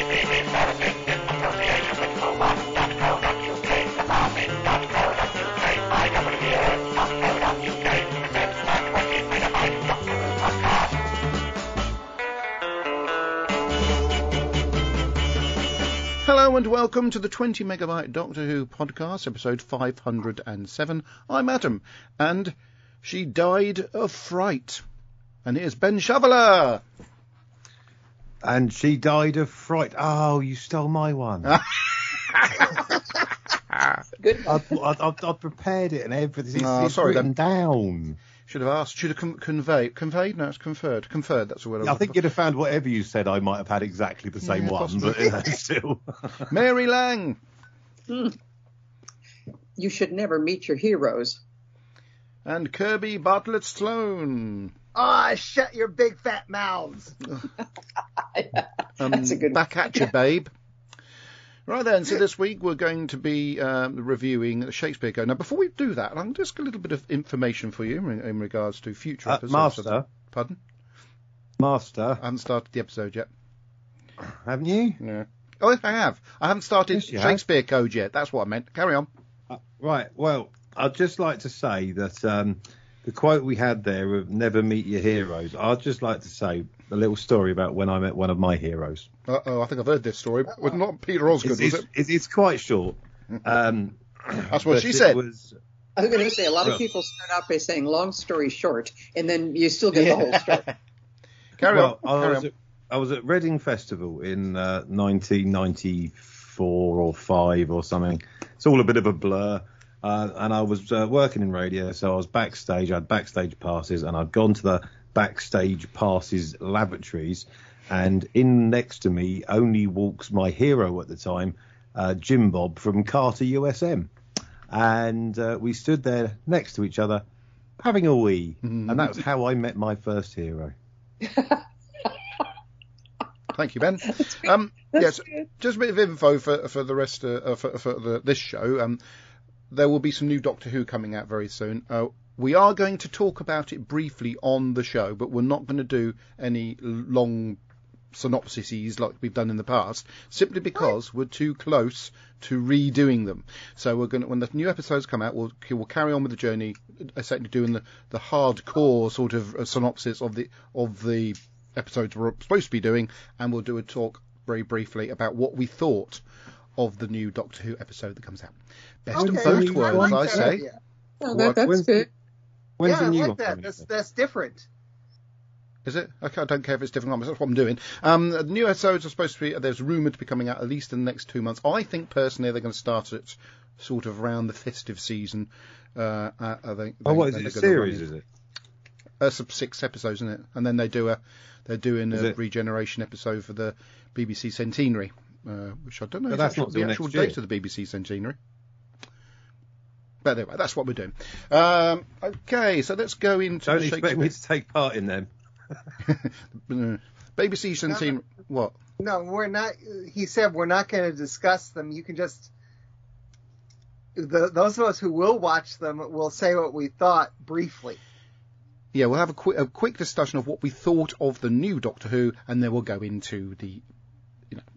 Hello and welcome to the 20 Megabyte Doctor Who podcast, episode 507. I'm Adam, and she died of fright. And here's Ben Shoveler. And she died of fright. Oh, you stole my one. Good. I prepared it and everything. It's sorry, written down. Should have asked. Should have conveyed. Conveyed? No, it's conferred. Conferred. That's the word. I think you'd have found whatever you said. I might have had exactly the same one, possibly. But still. Mary Lang. You should never meet your heroes. And Kirby Bartlett Sloan. Ah, shut your big fat mouths. That's a good back at you, babe. Right then, so this week we're going to be reviewing the Shakespeare Code. Now, before we do that, I'm just a little bit of information for you in regards to future episodes. Master. Pardon? Master. I haven't started the episode yet. Haven't you? No. Oh, I have. I haven't started Shakespeare Code yet. That's what I meant. Carry on. Right. Well, I'd just like to say that the quote we had there of never meet your heroes, I'd just like to say a little story about when I met one of my heroes. I think I've heard this story. It was not Peter Osgood, was it? It's quite short. That's what she said. I was going to say, a lot of people start out by saying long story short, and then you still get the whole story. Carry on. I was at Reading Festival in 1994 or 5 or something. It's all a bit of a blur. And I was working in radio, so I was backstage. I had backstage passes, and I'd gone to the backstage passes lavatories, and in next to me only walks my hero at the time, Jim Bob from Carter USM. And we stood there next to each other having a wee. And that's how I met my first hero. Thank you, Ben. Yes, just a bit of info for the rest for this show. There will be some new Doctor Who coming out very soon. We are going to talk about it briefly on the show, but we're not going to do any long synopsises like we've done in the past, simply because we're too close to redoing them. So we're going to, when the new episodes come out, we'll carry on with the journey, essentially doing the hardcore sort of synopsis of the episodes we're supposed to be doing, and we'll do a talk very briefly about what we thought of the new Doctor Who episode that comes out. Best of both worlds, I say. Oh, that's good. When's the new I one? like that. That's different. Is it? Okay, I don't care if it's different. That's what I'm doing. The new episodes are supposed to be, there's rumoured to be coming out at least in the next 2 months. I think, personally, they're going to start it sort of around the festive season. I think. What is it? A series, is it? 6 episodes, isn't it? And then they're doing a regeneration episode for the BBC Centenary, which I don't know. That's not the actual date of the BBC Centenary. But anyway, that's what we're doing. Okay, so let's go into. Don't expect me to take part in them. BBC Centenary. What? No, we're not. He said we're not going to discuss them. You can just. Those of us who will watch them will say what we thought briefly. Yeah, we'll have a quick discussion of what we thought of the new Doctor Who, and then we'll go into the.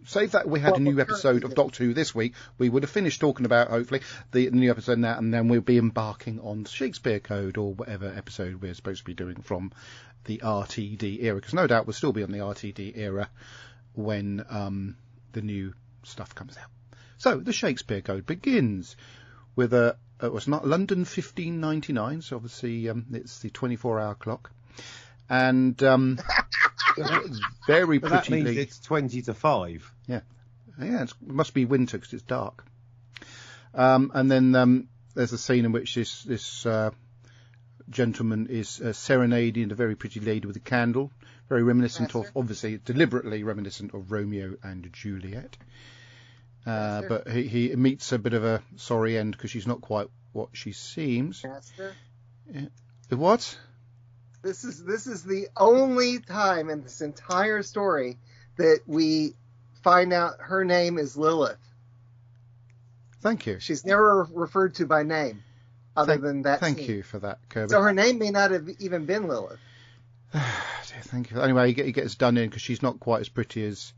Say that we had a new episode of Doctor Who this week, we would have finished talking about, hopefully, the new episode now, and then we'll be embarking on Shakespeare Code or whatever episode we're supposed to be doing from the RTD era, because no doubt we'll still be on the RTD era when the new stuff comes out. So, the Shakespeare Code begins with it was not London 1599, so obviously it's the 24-hour clock. And very pretty. That means late. It's 20 to 5. Yeah, it must be winter because it's dark. And then there's a scene in which this gentleman is serenading a very pretty lady with a candle, very reminiscent of, obviously, deliberately reminiscent of Romeo and Juliet. But he meets a bit of a sorry end because she's not quite what she seems. Master? Yeah. What? This is the only time in this entire story that we find out her name is Lilith. Thank you. She's never referred to by name other than that Thank scene. you for that, Kirby. So her name may not have even been Lilith. Thank you. Anyway, he gets done in because she's not quite as pretty as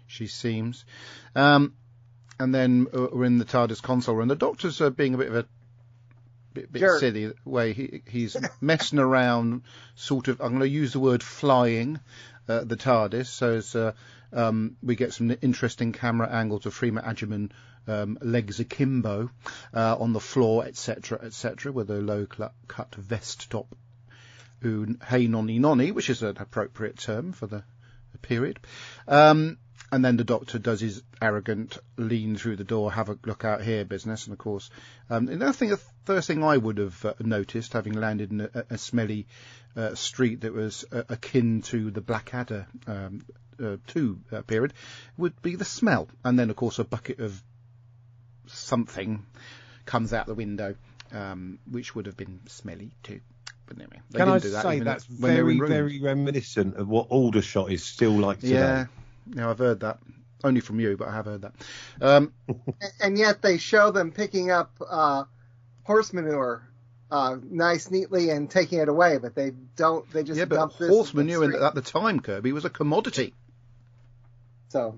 she seems. And then we're in the TARDIS console, and the Doctor's being a bit of a bit silly the way he's messing around, sort of. I'm going to use the word flying the TARDIS, so as we get some interesting camera angles of Freema Agyeman legs akimbo on the floor, etc., etc., with a low-cut vest top. Hey nonny nonny, which is an appropriate term for the period. And then the Doctor does his arrogant lean through the door, have a look out here business. And of course, and I think the first thing I would have noticed, having landed in a smelly street that was akin to the Blackadder 2 period, would be the smell. And then, of course, a bucket of something comes out the window, which would have been smelly too. But anyway, can I say that's very, very reminiscent of what Aldershot is still like today? Yeah. Now, I've heard that. Only from you, but I have heard that. And yet they show them picking up horse manure nice, neatly, and taking it away, but they don't. They just dump this. Horse manure at the time, Kirby, was a commodity. So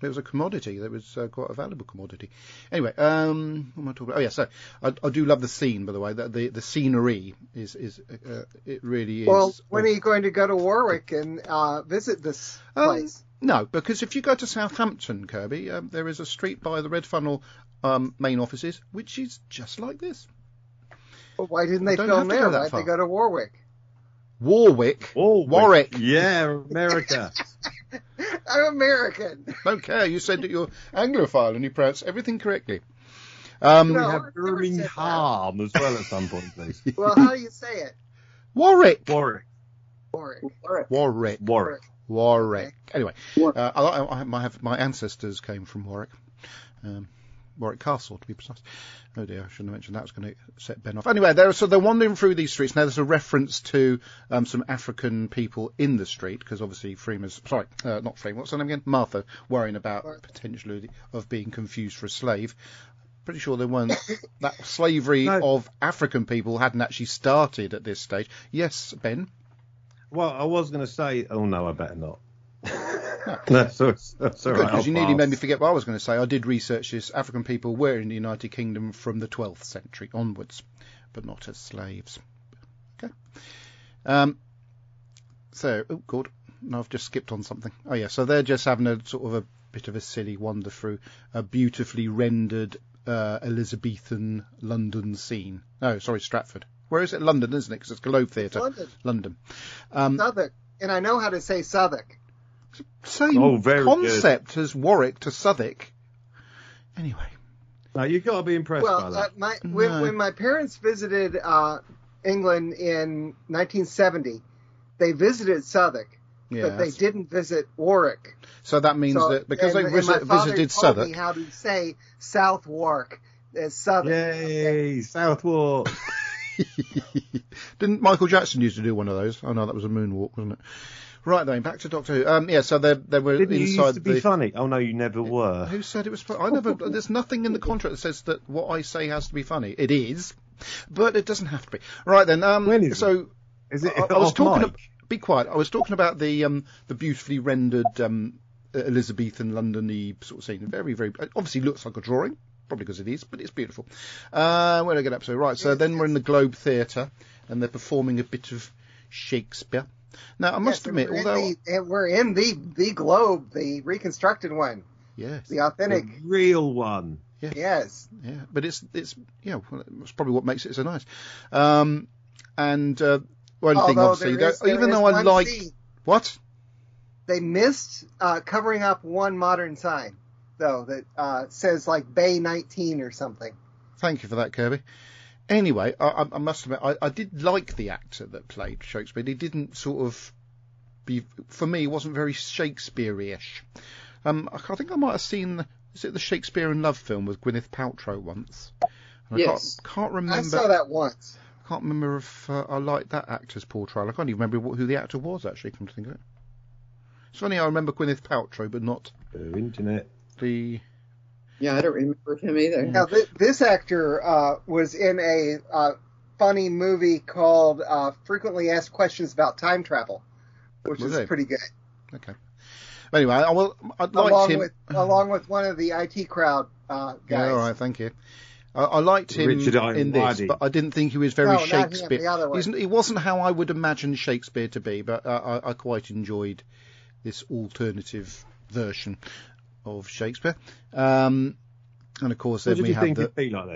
it was a commodity. That was quite a valuable commodity. Anyway, what am I talking about? Oh, yeah, so I do love the scene, by the way. The scenery is it really is. Well, when are you going to go to Warwick and visit this place? No, because if you go to Southampton, Kirby, there is a street by the Red Funnel main offices, which is just like this. Well, why didn't they film there? Why'd they go to Warwick? Warwick? Warwick. Yeah, America. I'm American. Don't care. You said that you're Anglophile and you pronounce everything correctly. We have Birmingham as well at some point, please. Well, how do you say it? Warwick. Warwick. Anyway, I have my ancestors came from Warwick. Warwick Castle, to be precise. Oh dear, I shouldn't have mentioned that. I was going to set Ben off. Anyway, they're wandering through these streets. Now, there's a reference to some African people in the street, because obviously not Freema, what's her name again? Martha, worrying about potentially of being confused for a slave. Pretty sure there weren't that slavery of African people hadn't actually started at this stage. Yes, Ben? Well, I was going to say, oh no, I better not. That's all right. Because you nearly made me forget what I was going to say. I did research this. African people were in the United Kingdom from the 12th century onwards, but not as slaves. Okay. Oh, God. No, I've just skipped on something. Oh, yeah. So they're just having a sort of a bit of a silly wander through a beautifully rendered Elizabethan London scene. No, sorry, Stratford. Where is it? London, isn't it? Because it's Globe Theatre. London. Southwark. And I know how to say Southwark. Same concept as Warwick to Southwark. Anyway. No, you've got to be impressed by that. When my parents visited England in 1970, they visited Southwark, but they didn't visit Warwick. So that means that because they visited Southwark. Told me how to say Southwark as Southwark. Yay, Southwark. Didn't Michael Jackson used to do one of those? Oh no, that was a moonwalk, wasn't it? Right then, back to Doctor Who. So they were Didn't inside. You used to be funny? Oh no, you never were. Who said it was funny? I never. There's nothing in the contract that says that what I say has to be funny. It is, but it doesn't have to be. Right then. When is so it? Is it? I was talking. Be quiet. I was talking about the beautifully rendered Elizabethan London-y sort of scene. Very, very. Obviously, looks like a drawing. Probably because it is, but it's beautiful. Where did I get up to? Right, so then we're in the Globe Theatre, and they're performing a bit of Shakespeare. Now, I must admit, we're in the Globe, the reconstructed one. Yes. The authentic. The real one. Yeah. Yes. Yeah, but it's it's probably what makes it so nice. One thing, obviously, even though I like... What? They missed covering up one modern sign, though, that says like Bay 19 or something. Thank you for that, Kirby. Anyway, I must admit, I did like the actor that played Shakespeare. He didn't sort of be, for me, he wasn't very Shakespeare-ish. I think I might have seen, is it the Shakespeare in Love film with Gwyneth Paltrow once? And Yes. I can't remember. I saw that once. I can't remember if I liked that actor's portrayal. I can't even remember who the actor was, actually, come to think of it. It's funny, I remember Gwyneth Paltrow, but not internet. the... Yeah, I don't remember him either. Now, this actor was in a funny movie called Frequently Asked Questions About Time Travel, which is pretty good. Okay. Anyway, I'd liked him along with one of the IT crowd guys. Yeah, all right, thank you. I liked him in this, but I didn't think he was very Shakespeare. Not him, the other one. He wasn't how I would imagine Shakespeare to be, but I quite enjoyed this alternative version of Shakespeare. And of course, then we have What did you think he'd be like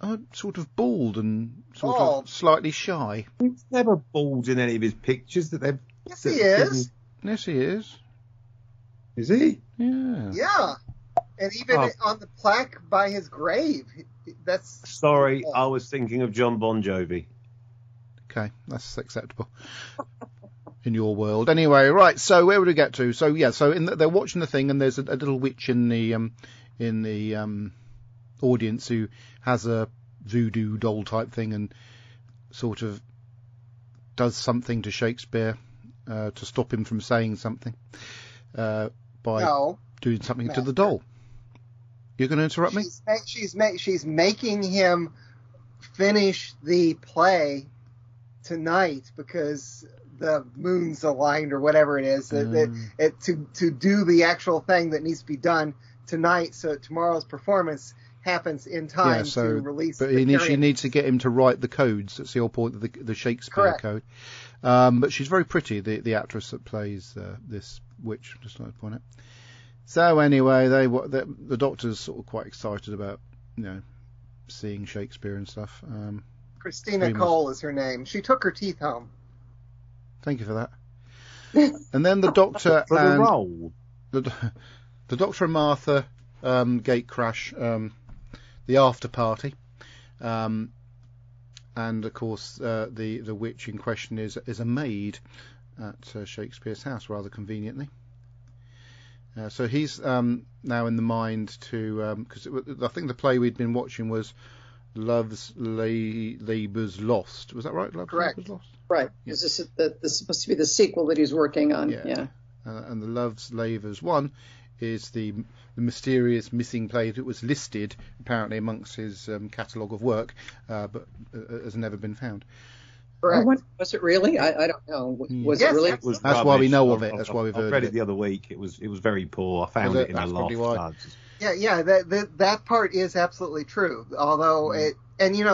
then? Sort of bald and sort of slightly shy. He's never bald in any of his pictures that they've. Yes, he is. Yes, he is. Is he? Yeah. Yeah. And even on the plaque by his grave, that's... Sorry, I was thinking of John Bon Jovi. Okay, that's acceptable in your world. Anyway, right, so where would we get to? So, yeah, they're watching the thing, and there's a little witch in the audience who has a voodoo doll type thing and sort of does something to Shakespeare to stop him from saying something by doing something to the doll. You're going to interrupt me? She's making him finish the play tonight because the moon's aligned or whatever it is. To do the actual thing that needs to be done tonight, so tomorrow's performance happens in time to release. But she needs to get him to write the codes. That's the whole point of the Shakespeare Code. But she's very pretty, the actress that plays this witch. Just like to point out. So anyway, the doctor's sort of quite excited about seeing Shakespeare and stuff. Christina Cole is her name. She took her teeth home. Thank you for that. And then the doctor for the role. The doctor and Martha gate crash the after party, and of course the witch in question is a maid at Shakespeare's house, rather conveniently. So he's now in the mind to, because I think the play we'd been watching was Love's Labour's Lost. Was that right? Correct. Labour's Lost? Right. Yeah. This is supposed to be the sequel that he's working on. Yeah. And the Love's Labour's one is the mysterious missing play that was listed apparently amongst his catalogue of work, but has never been found. Correct. Was it really? I don't know. Was it really? That's why we know of it. That's why we've heard of it. I read it the other week. It was very poor. I found it in a loft. Yeah. That part is absolutely true. Although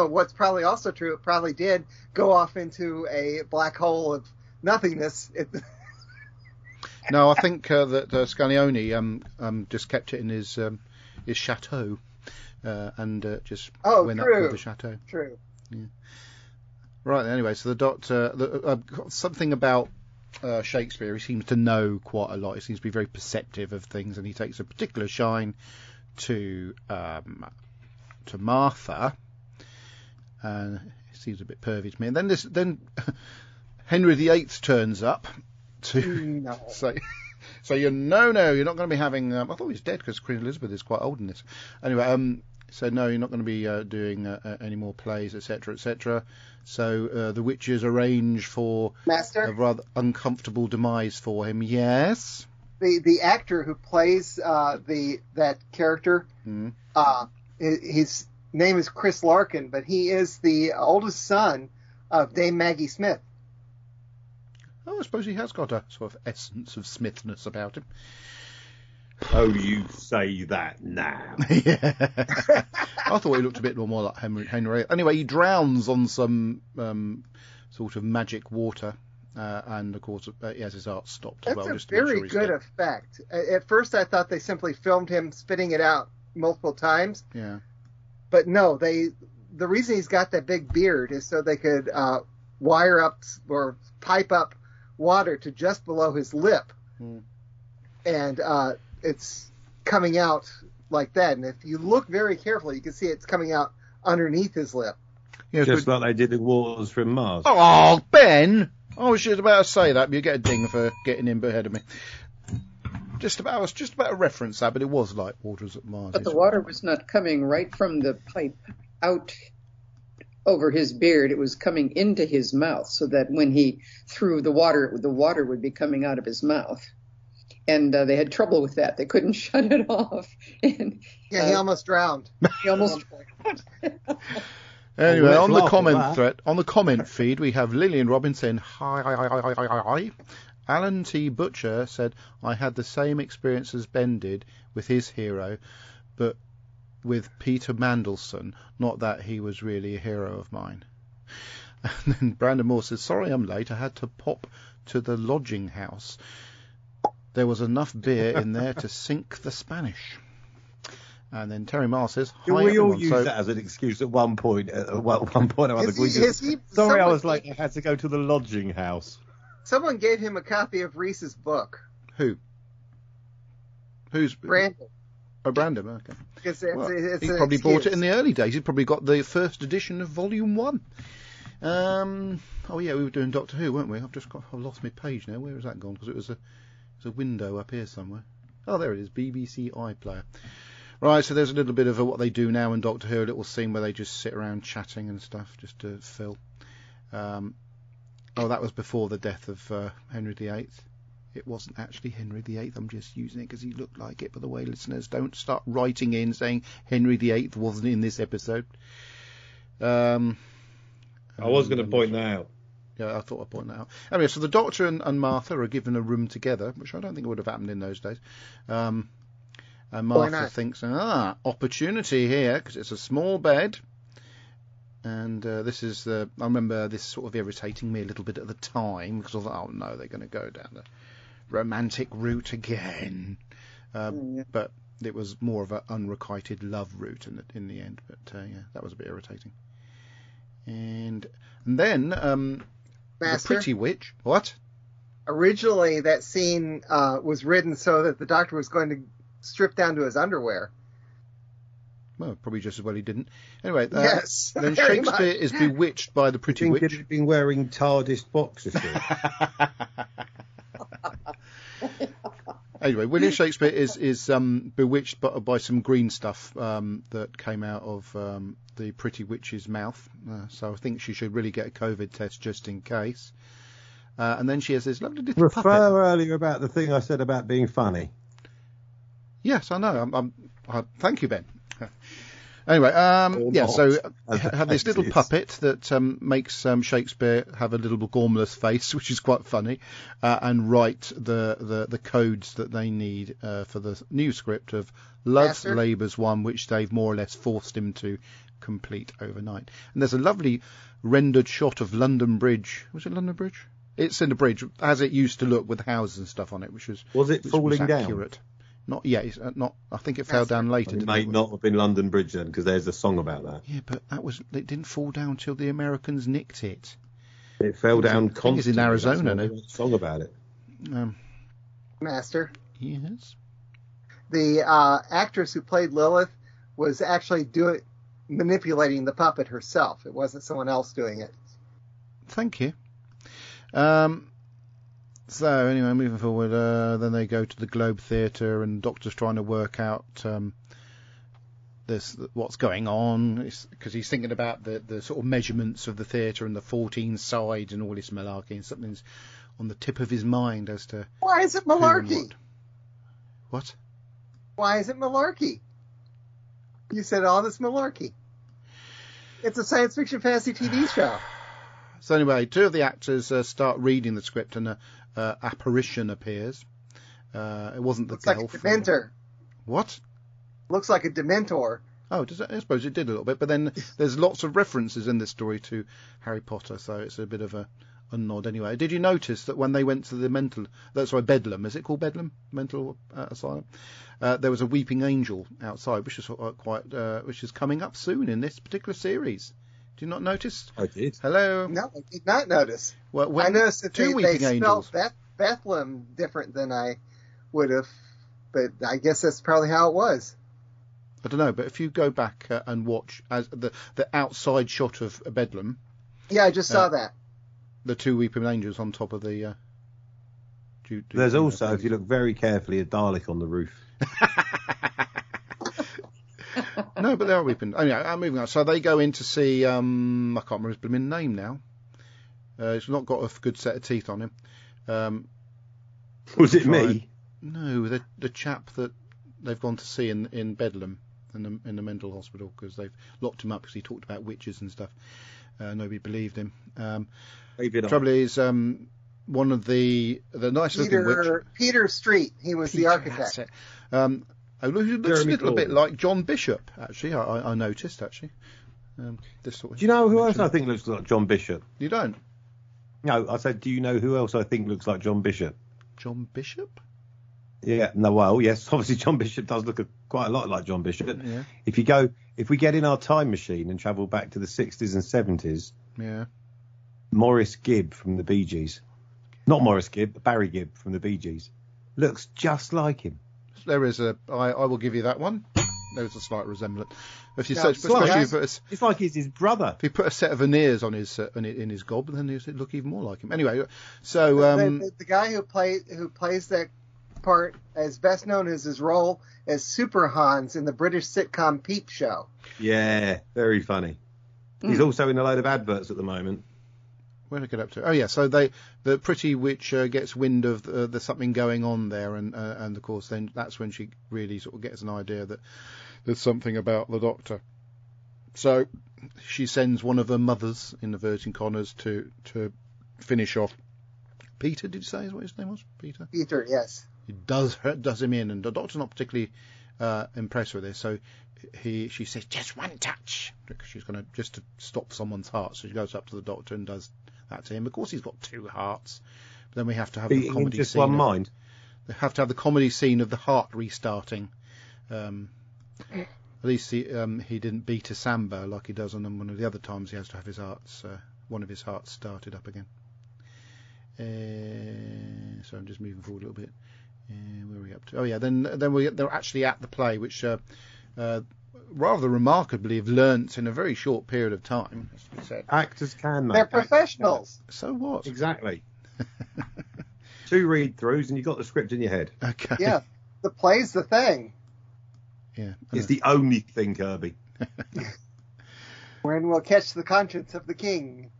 what's probably also true, it probably did go off into a black hole of nothingness. No, I think that Scaglione just kept it in his chateau and just went up with the chateau. True. Yeah. Right. Anyway, so the doctor, something about Shakespeare. He seems to know quite a lot. He seems to be very perceptive of things, and he takes a particular shine to Martha. And he seems a bit pervy to me. And then Henry VIII turns up to say, you're not going to be having. I thought he was dead because Queen Elizabeth is quite old in this. Anyway, so no, you're not going to be doing any more plays, etc., etc. So the witches arrange for a rather uncomfortable demise for him. Yes. The actor who plays that character, his name is Chris Larkin, but he is the oldest son of Dame Maggie Smith. Oh, I suppose he has got a sort of essence of Smithness about him. Oh, you say that now. Yeah. I thought he looked a bit more like Henry. Anyway, he drowns on some sort of magic water, and of course he has his heart stopped as well. That's a very good effect. At first I thought they simply filmed him spitting it out multiple times. Yeah. But no, the reason he's got that big beard is so they could wire up or pipe up water to just below his lip. And it's coming out like that. And if you look very carefully, you can see it's coming out underneath his lip. Yeah, just like they did in Wars from Mars. Oh, Ben! I was just about to say that, but you get a ding for getting in ahead of me. I was just about to reference that, but it was like Waters at Mars. But the water was not coming right from the pipe out over his beard. It was coming into his mouth, so that when he threw the water would be coming out of his mouth. And they had trouble with that. They couldn't shut it off. And, he almost drowned. He almost drowned. Anyway, on the comment feed, we have Lillian Robin saying hi. Alan T. Butcher said, I had the same experience as Ben did with his hero, but with Peter Mandelson, not that he was really a hero of mine. And then Brandon Moore says, sorry I'm late, I had to pop to the lodging house. There was enough beer in there to sink the Spanish. And then Terry Marr says, hi we everyone. all use that as an excuse at one point. One point or other. Sorry, I was late. I had to go to the lodging house. Someone gave him a copy of Reese's book. Who? Who's Brandon? Oh, Brandon. Okay. He probably bought it in the early days. He probably got the first edition of Volume 1. Oh yeah, we were doing Doctor Who, weren't we? I've lost my page now. Where has that gone? Because it was a window up here somewhere. Oh, there it is. BBC iPlayer. Right, so there's a little bit of what they do now in Doctor Who, a little scene where they just sit around chatting and stuff, just to fill. That was before the death of Henry VIII. It wasn't actually Henry VIII. I'm just using it because he looked like it. By the way, listeners, don't start writing in saying Henry VIII wasn't in this episode. I was going to point that out. Yeah, I thought I'd point that out. Anyway, so the Doctor and Martha are given a room together, which I don't think would have happened in those days. And Martha thinks, opportunity here, because it's a small bed. And this is I remember this sort of irritating me a little bit at the time, because I thought, oh no, they're going to go down the romantic route again. But it was more of an unrequited love route in the end. But yeah, that was a bit irritating. And then the Pretty Witch. What? Originally, that scene was written so that the Doctor was going to strip down to his underwear. Well, probably just as well he didn't. Anyway, yes, then Shakespeare is bewitched by the Pretty Witch. He'd been wearing TARDIS boxer shorts. Anyway, William Shakespeare is bewitched by some green stuff that came out of the Pretty Witch's mouth. So I think she should really get a COVID test just in case. And then she has this lovely little puppet. Refer earlier about the thing I said about being funny. Yes, I know. Thank you, Ben. Anyway, so had this little puppet that makes Shakespeare have a little gormless face, which is quite funny, and write the codes that they need for the new script of Love's Labour's one, which they've more or less forced him to complete overnight. And there's a lovely rendered shot of London Bridge. Was it London Bridge? It's in the bridge as it used to look with houses and stuff on it, which was falling down? Accurate. Not yet. It's not. I think it fell down later. It may not have been London Bridge then, because there's a song about that. Yeah, but it didn't fall down till the Americans nicked it. It fell down constantly. I think it's in Arizona now. There's a song about it. Master. Yes. The actress who played Lilith was actually manipulating the puppet herself. It wasn't someone else doing it. Thank you. So anyway, moving forward, then they go to the Globe Theatre, and the Doctor's trying to work out what's going on, because he's thinking about the sort of measurements of the theatre and the 14 sides and all this malarkey, and something's on the tip of his mind as to why is it malarkey? What? Why is it malarkey? You said all this malarkey. It's a science fiction fantasy TV show. So anyway, two of the actors start reading the script, and an apparition appears. It wasn't the girl. Looks like a Dementor. What? Looks like a Dementor. Oh, does it? I suppose it did a little bit, but then there's lots of references in this story to Harry Potter, so it's a bit of a nod anyway. Did you notice that when they went to the Bedlam, is it called Bedlam? Mental asylum? There was a weeping angel outside, which is which is coming up soon in this particular series. Do you not notice? I did. Hello? No, I did not notice. Well, I noticed that they angels. spelled Bethlehem different than I would have, but I guess that's probably how it was. I don't know, but if you go back and watch as the outside shot of Bedlam. Yeah, I just saw that. The two weeping angels on top of the... There's also, if you look very carefully, a Dalek on the roof. No, but they are weeping. Anyway, I'm moving on. So they go in to see, I can't remember his blooming name now. He's not got a good set of teeth on him. Was it me? No, the chap that they've gone to see in Bedlam, in the mental hospital, because they've locked him up because he talked about witches and stuff. Nobody believed him. Trouble is, one of the nice looking witch. Peter Street. He was the architect. That's it. Who looks a little bit like John Bishop, actually. I noticed, actually. This sort of. Do you know who else I think looks like John Bishop? You don't? No, I said, do you know who else I think looks like John Bishop? John Bishop? Yeah, no, well, yes, obviously John Bishop does look quite a lot like John Bishop. Yeah. If we get in our time machine and travel back to the 60s and 70s, yeah, Morris Gibb from the Bee Gees, not Morris Gibb, Barry Gibb from the Bee Gees, looks just like him. There is I will give you that one. There's a slight resemblance. If you It's like he's his brother. If you put a set of veneers on his in his gob, then he'd look even more like him. Anyway, so the guy who plays that part is best known as his role as Super Hans in the British sitcom Peep Show. Yeah, very funny. He's also in a load of adverts at the moment. Where did I get up to? Oh yeah, so the pretty witch gets wind of there's something going on there, and of course then that's when she really sort of gets an idea that there's something about the Doctor. So she sends one of her mothers, in inverting commas, to finish off Peter. Did you say is what his name was? Peter. Peter, yes. He does him in, and the Doctor's not particularly impressed with this, so she says just one touch, because she's going to just to stop someone's heart. So she goes up to the Doctor and does that to him. Of course, he's got two hearts. But then we have to have the comedy just scene. one mind. They have to have the comedy scene of the heart restarting. At least he didn't beat a samba like he does on one of the other times. He has to have his hearts, one of his hearts started up again. So I'm just moving forward a little bit. Where are we up to? Oh yeah, then they're actually at the play, which rather remarkably have learnt in a very short period of time. As we said. Actors can, mate. They're professionals. So what? Exactly. 2 read-throughs and you've got the script in your head. Okay. Yeah, the play's the thing. Yeah. It's the only thing, Kirby. When we'll catch the conscience of the king.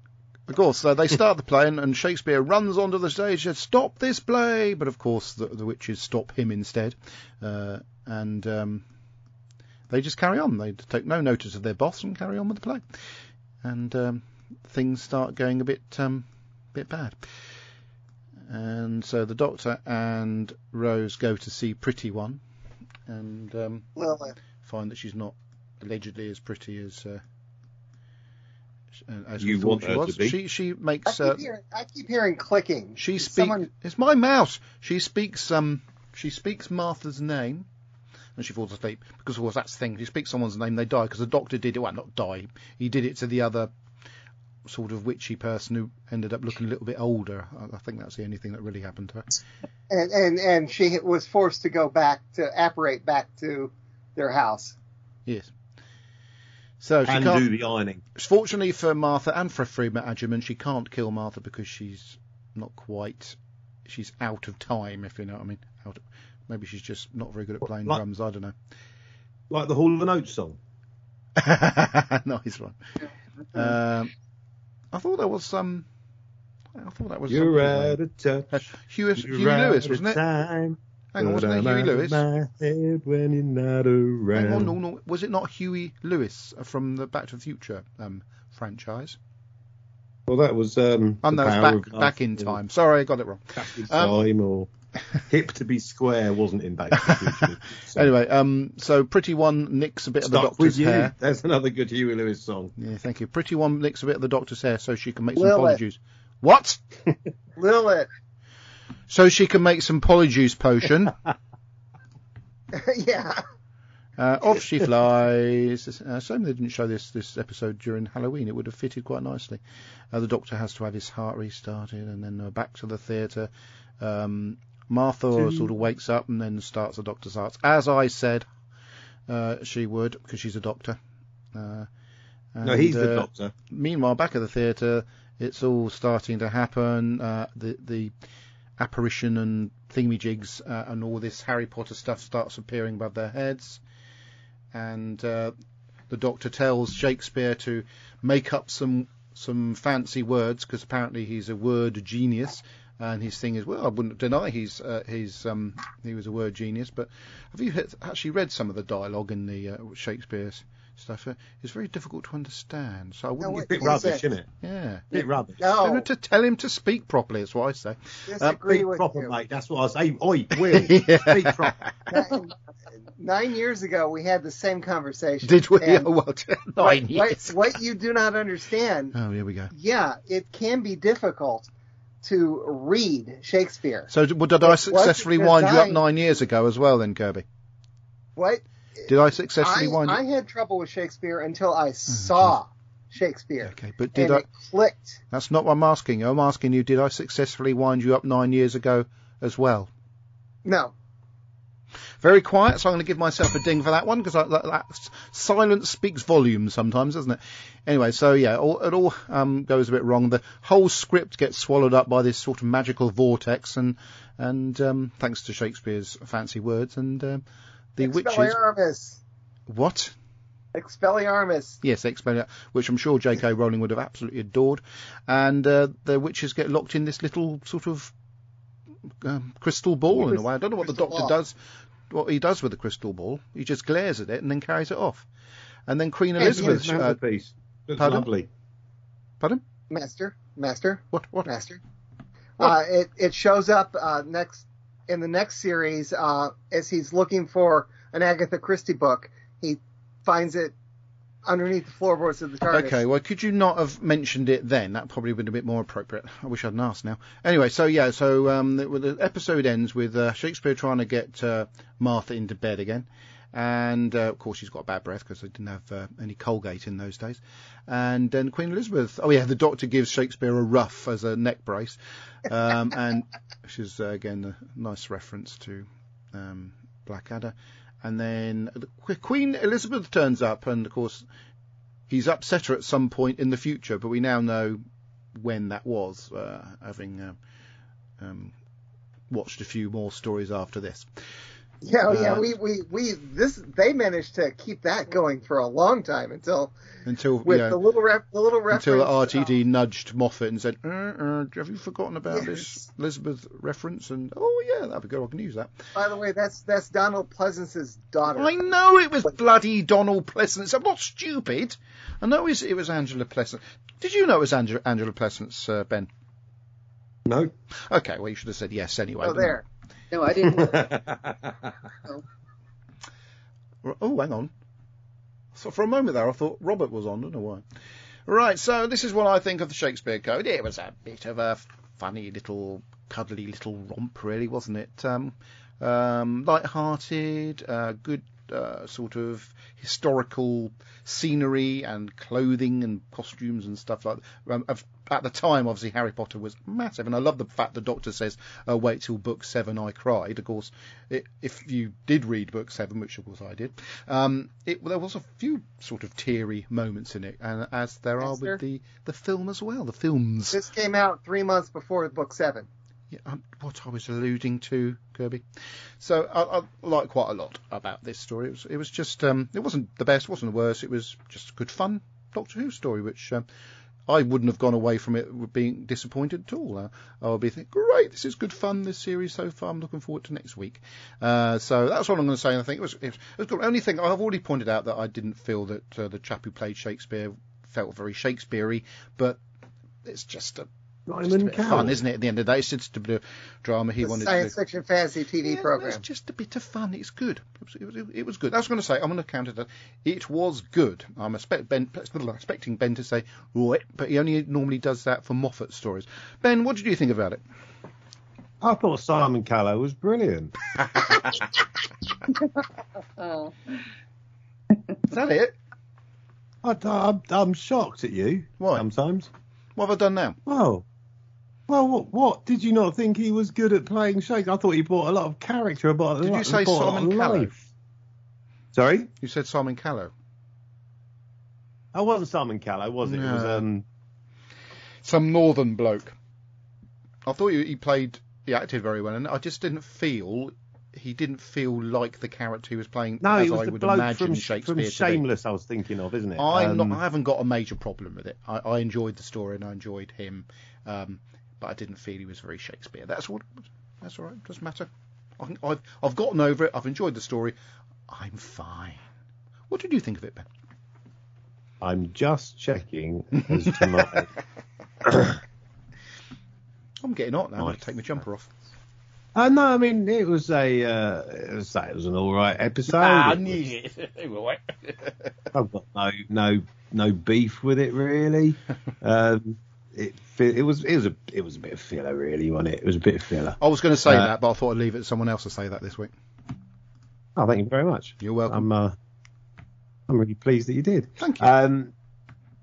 Of course, they start the play, and Shakespeare runs onto the stage and says, "Stop this play!" But of course, the witches stop him instead, and they just carry on. They take no notice of their boss and carry on with the play, and things start going a bit bad. And so the Doctor and Rose go to see Pretty One, and find that she's not allegedly as pretty as you thought want she her was. to be. She makes. I keep hearing clicking. She speaks. It's my mouse. She speaks. She speaks Martha's name, and she falls asleep because, of course, that's the thing. She speaks someone's name, they die, because the Doctor did it. Well, not die. He did it to the other sort of witchy person who ended up looking a little bit older. I think that's the only thing that really happened to her. And she was forced to go back to apparate back to their house. Yes. So she and can't do the ironing. Fortunately for Martha and for Freema Agyeman, she can't kill Martha because she's not quite. She's out of time, if you know what I mean. Maybe she's just not very good at playing drums. I don't know. Like the Hall of Notes song. Nice one. I thought that was You're out of touch. Huey Lewis, wasn't it? Time. Hang on, wasn't it Huey Lewis? My head when you're not around. Hang on, no. Was it not Huey Lewis from the Back to the Future franchise? Well, that was. That was back in time. Sorry, I got it wrong. Back in time, or Hip to be Square wasn't in Back to the Future. So. Anyway, so Pretty One nicks a bit of the Doctor's hair. There's another good Huey Lewis song. Yeah, thank you. Pretty One nicks a bit of the Doctor's hair so she can make some polyjuice. What? Lilith. So she can make some polyjuice potion. Yeah. Off she flies. Shame they didn't show this episode during Halloween. It would have fitted quite nicely. The Doctor has to have his heart restarted, and then back to the theatre. Martha sort of wakes up and then starts the Doctor's hearts, as I said she would, because she's a doctor. No, he's the Doctor. Meanwhile, back at the theatre, it's all starting to happen. The apparition and thingamajigs and all this Harry Potter stuff starts appearing above their heads, and the Doctor tells Shakespeare to make up some fancy words, because apparently he's a word genius, and his thing is, well, I wouldn't deny he was a word genius, but have you actually read some of the dialogue in the Shakespeare's stuff is very difficult to understand. So I wouldn't It's a bit rubbish, isn't it? Yeah. Bit rubbish. No, To tell him to speak properly, that's what I say. disagree Speak with proper, you. mate. That's what I say. Oi, Will, Yeah. speak proper. 9 years ago, we had the same conversation. Did we? And Oh, well, 9 years. what you do not understand, Oh, here we go. yeah, it can be difficult to read Shakespeare. So did I successfully wind you up designed- 9 years ago as well then, Kirby? What? Did I successfully wind you I had trouble with Shakespeare until I saw Shakespeare. Okay, but did and I... it clicked. That's not what I'm asking you. I'm asking you, did I successfully wind you up 9 years ago as well? No. Very quiet, so I'm going to give myself a ding for that one, because that silence speaks volumes sometimes, doesn't it? Anyway, so yeah, it all goes a bit wrong. The whole script gets swallowed up by this sort of magical vortex, and thanks to Shakespeare's fancy words, and the witches... Expelliarmus. What? Expelliarmus. Yes, Expelliarmus, which I'm sure J.K. Rowling would have absolutely adored. And the witches get locked in this little sort of crystal ball in a way. I don't know what the Doctor does, what he does with the crystal ball. He just glares at it and then carries it off. And then Queen Elizabeth... Masterpiece. Looks pardon? lovely. Pardon? Master. What? Master. What? It shows up in the next series as he's looking for an Agatha Christie book. He finds it underneath the floorboards of the TARDIS. Okay, well, could you not have mentioned it then? That probably would have been a bit more appropriate. I wish I hadn't asked now. Anyway, so the episode ends with Shakespeare trying to get Martha into bed again. And, of course, she's got bad breath because they didn't have any Colgate in those days. And then Queen Elizabeth... Oh, yeah, the Doctor gives Shakespeare a ruff as a neck brace. And which is, again, a nice reference to Blackadder. And then Queen Elizabeth turns up, and, of course, he's upset her at some point in the future, but we now know when that was, having watched a few more stories after this. Yeah, they managed to keep that going for a long time until with the little reference. Until RTD nudged Moffat and said, have you forgotten about this Elizabeth reference? And, oh, yeah, that'd be good, I can use that. By the way, that's Donald Pleasance's daughter. I know it was bloody Donald Pleasance. I'm not stupid. I know it was Angela Pleasance. Did you know it was Angela Pleasance, Ben? No. Okay, well, you should have said yes anyway. Oh, there. No, I didn't. Oh, hang on. So for a moment there, I thought Robert was on. I don't know why. Right, so this is what I think of the Shakespeare Code. It was a bit of a funny little, cuddly little romp, really, wasn't it? Light-hearted, good sort of historical scenery and clothing and costumes and stuff like that. At the time, obviously, Harry Potter was massive, and I love the fact the Doctor says, wait till book 7 I cried. Of course, if you did read book 7, which of course I did, there was a few sort of teary moments in it, and as there are with the film as well, the films. This came out 3 months before book 7. Yeah, what I was alluding to, Kirby. So I like quite a lot about this story. It was just, it wasn't the best, wasn't the worst. It was just a good fun Doctor Who story, which I wouldn't have gone away from it being disappointed at all. I would be thinking, great, this is good fun, this series so far. I'm looking forward to next week. So that's what I'm going to say. I think it was good. The only thing, I've already pointed out that I didn't feel that the chap who played Shakespeare felt very Shakespeare-y, but it's just a bit of fun, isn't it? At the end of the day, it's just a bit of drama. He wanted science fiction fantasy TV program. It's just a bit of fun. It's good. It was good. I was going to say, I'm going to counter that. It was good. I'm expecting Ben to say, right, but he only normally does that for Moffat stories. Ben, what did you think about it? I thought Simon Callow was brilliant. Oh. Is that it? I'm shocked at you. Why? Sometimes. What have I done now? Oh. Well, what? Did you not think he was good at playing Shakespeare? I thought he brought a lot of character. Did you say Simon Callow? Sorry? You said Simon Callow. I wasn't Simon Callow, was it? No. It was some northern bloke. I thought he acted very well, and I just didn't feel like the character he was playing. No, as it was I the would bloke imagine from Shakespeare Shameless. I was thinking of, isn't it? I haven't got a major problem with it. I enjoyed the story and I enjoyed him, but I didn't feel he was very Shakespeare. That's all right. It doesn't matter. I've gotten over it. I've enjoyed the story. I'm fine. What did you think of it, Ben? I'm just checking as to my... I'm getting hot now. I'm going to take my jumper off. No, I mean it was an all right episode. I knew it. I've got no beef with it really. It was a bit of filler really, wasn't it? It was a bit of filler. I was going to say that, but I thought I'd leave it to someone else to say that this week. Oh, thank you very much. You're welcome. I'm really pleased that you did. Thank you.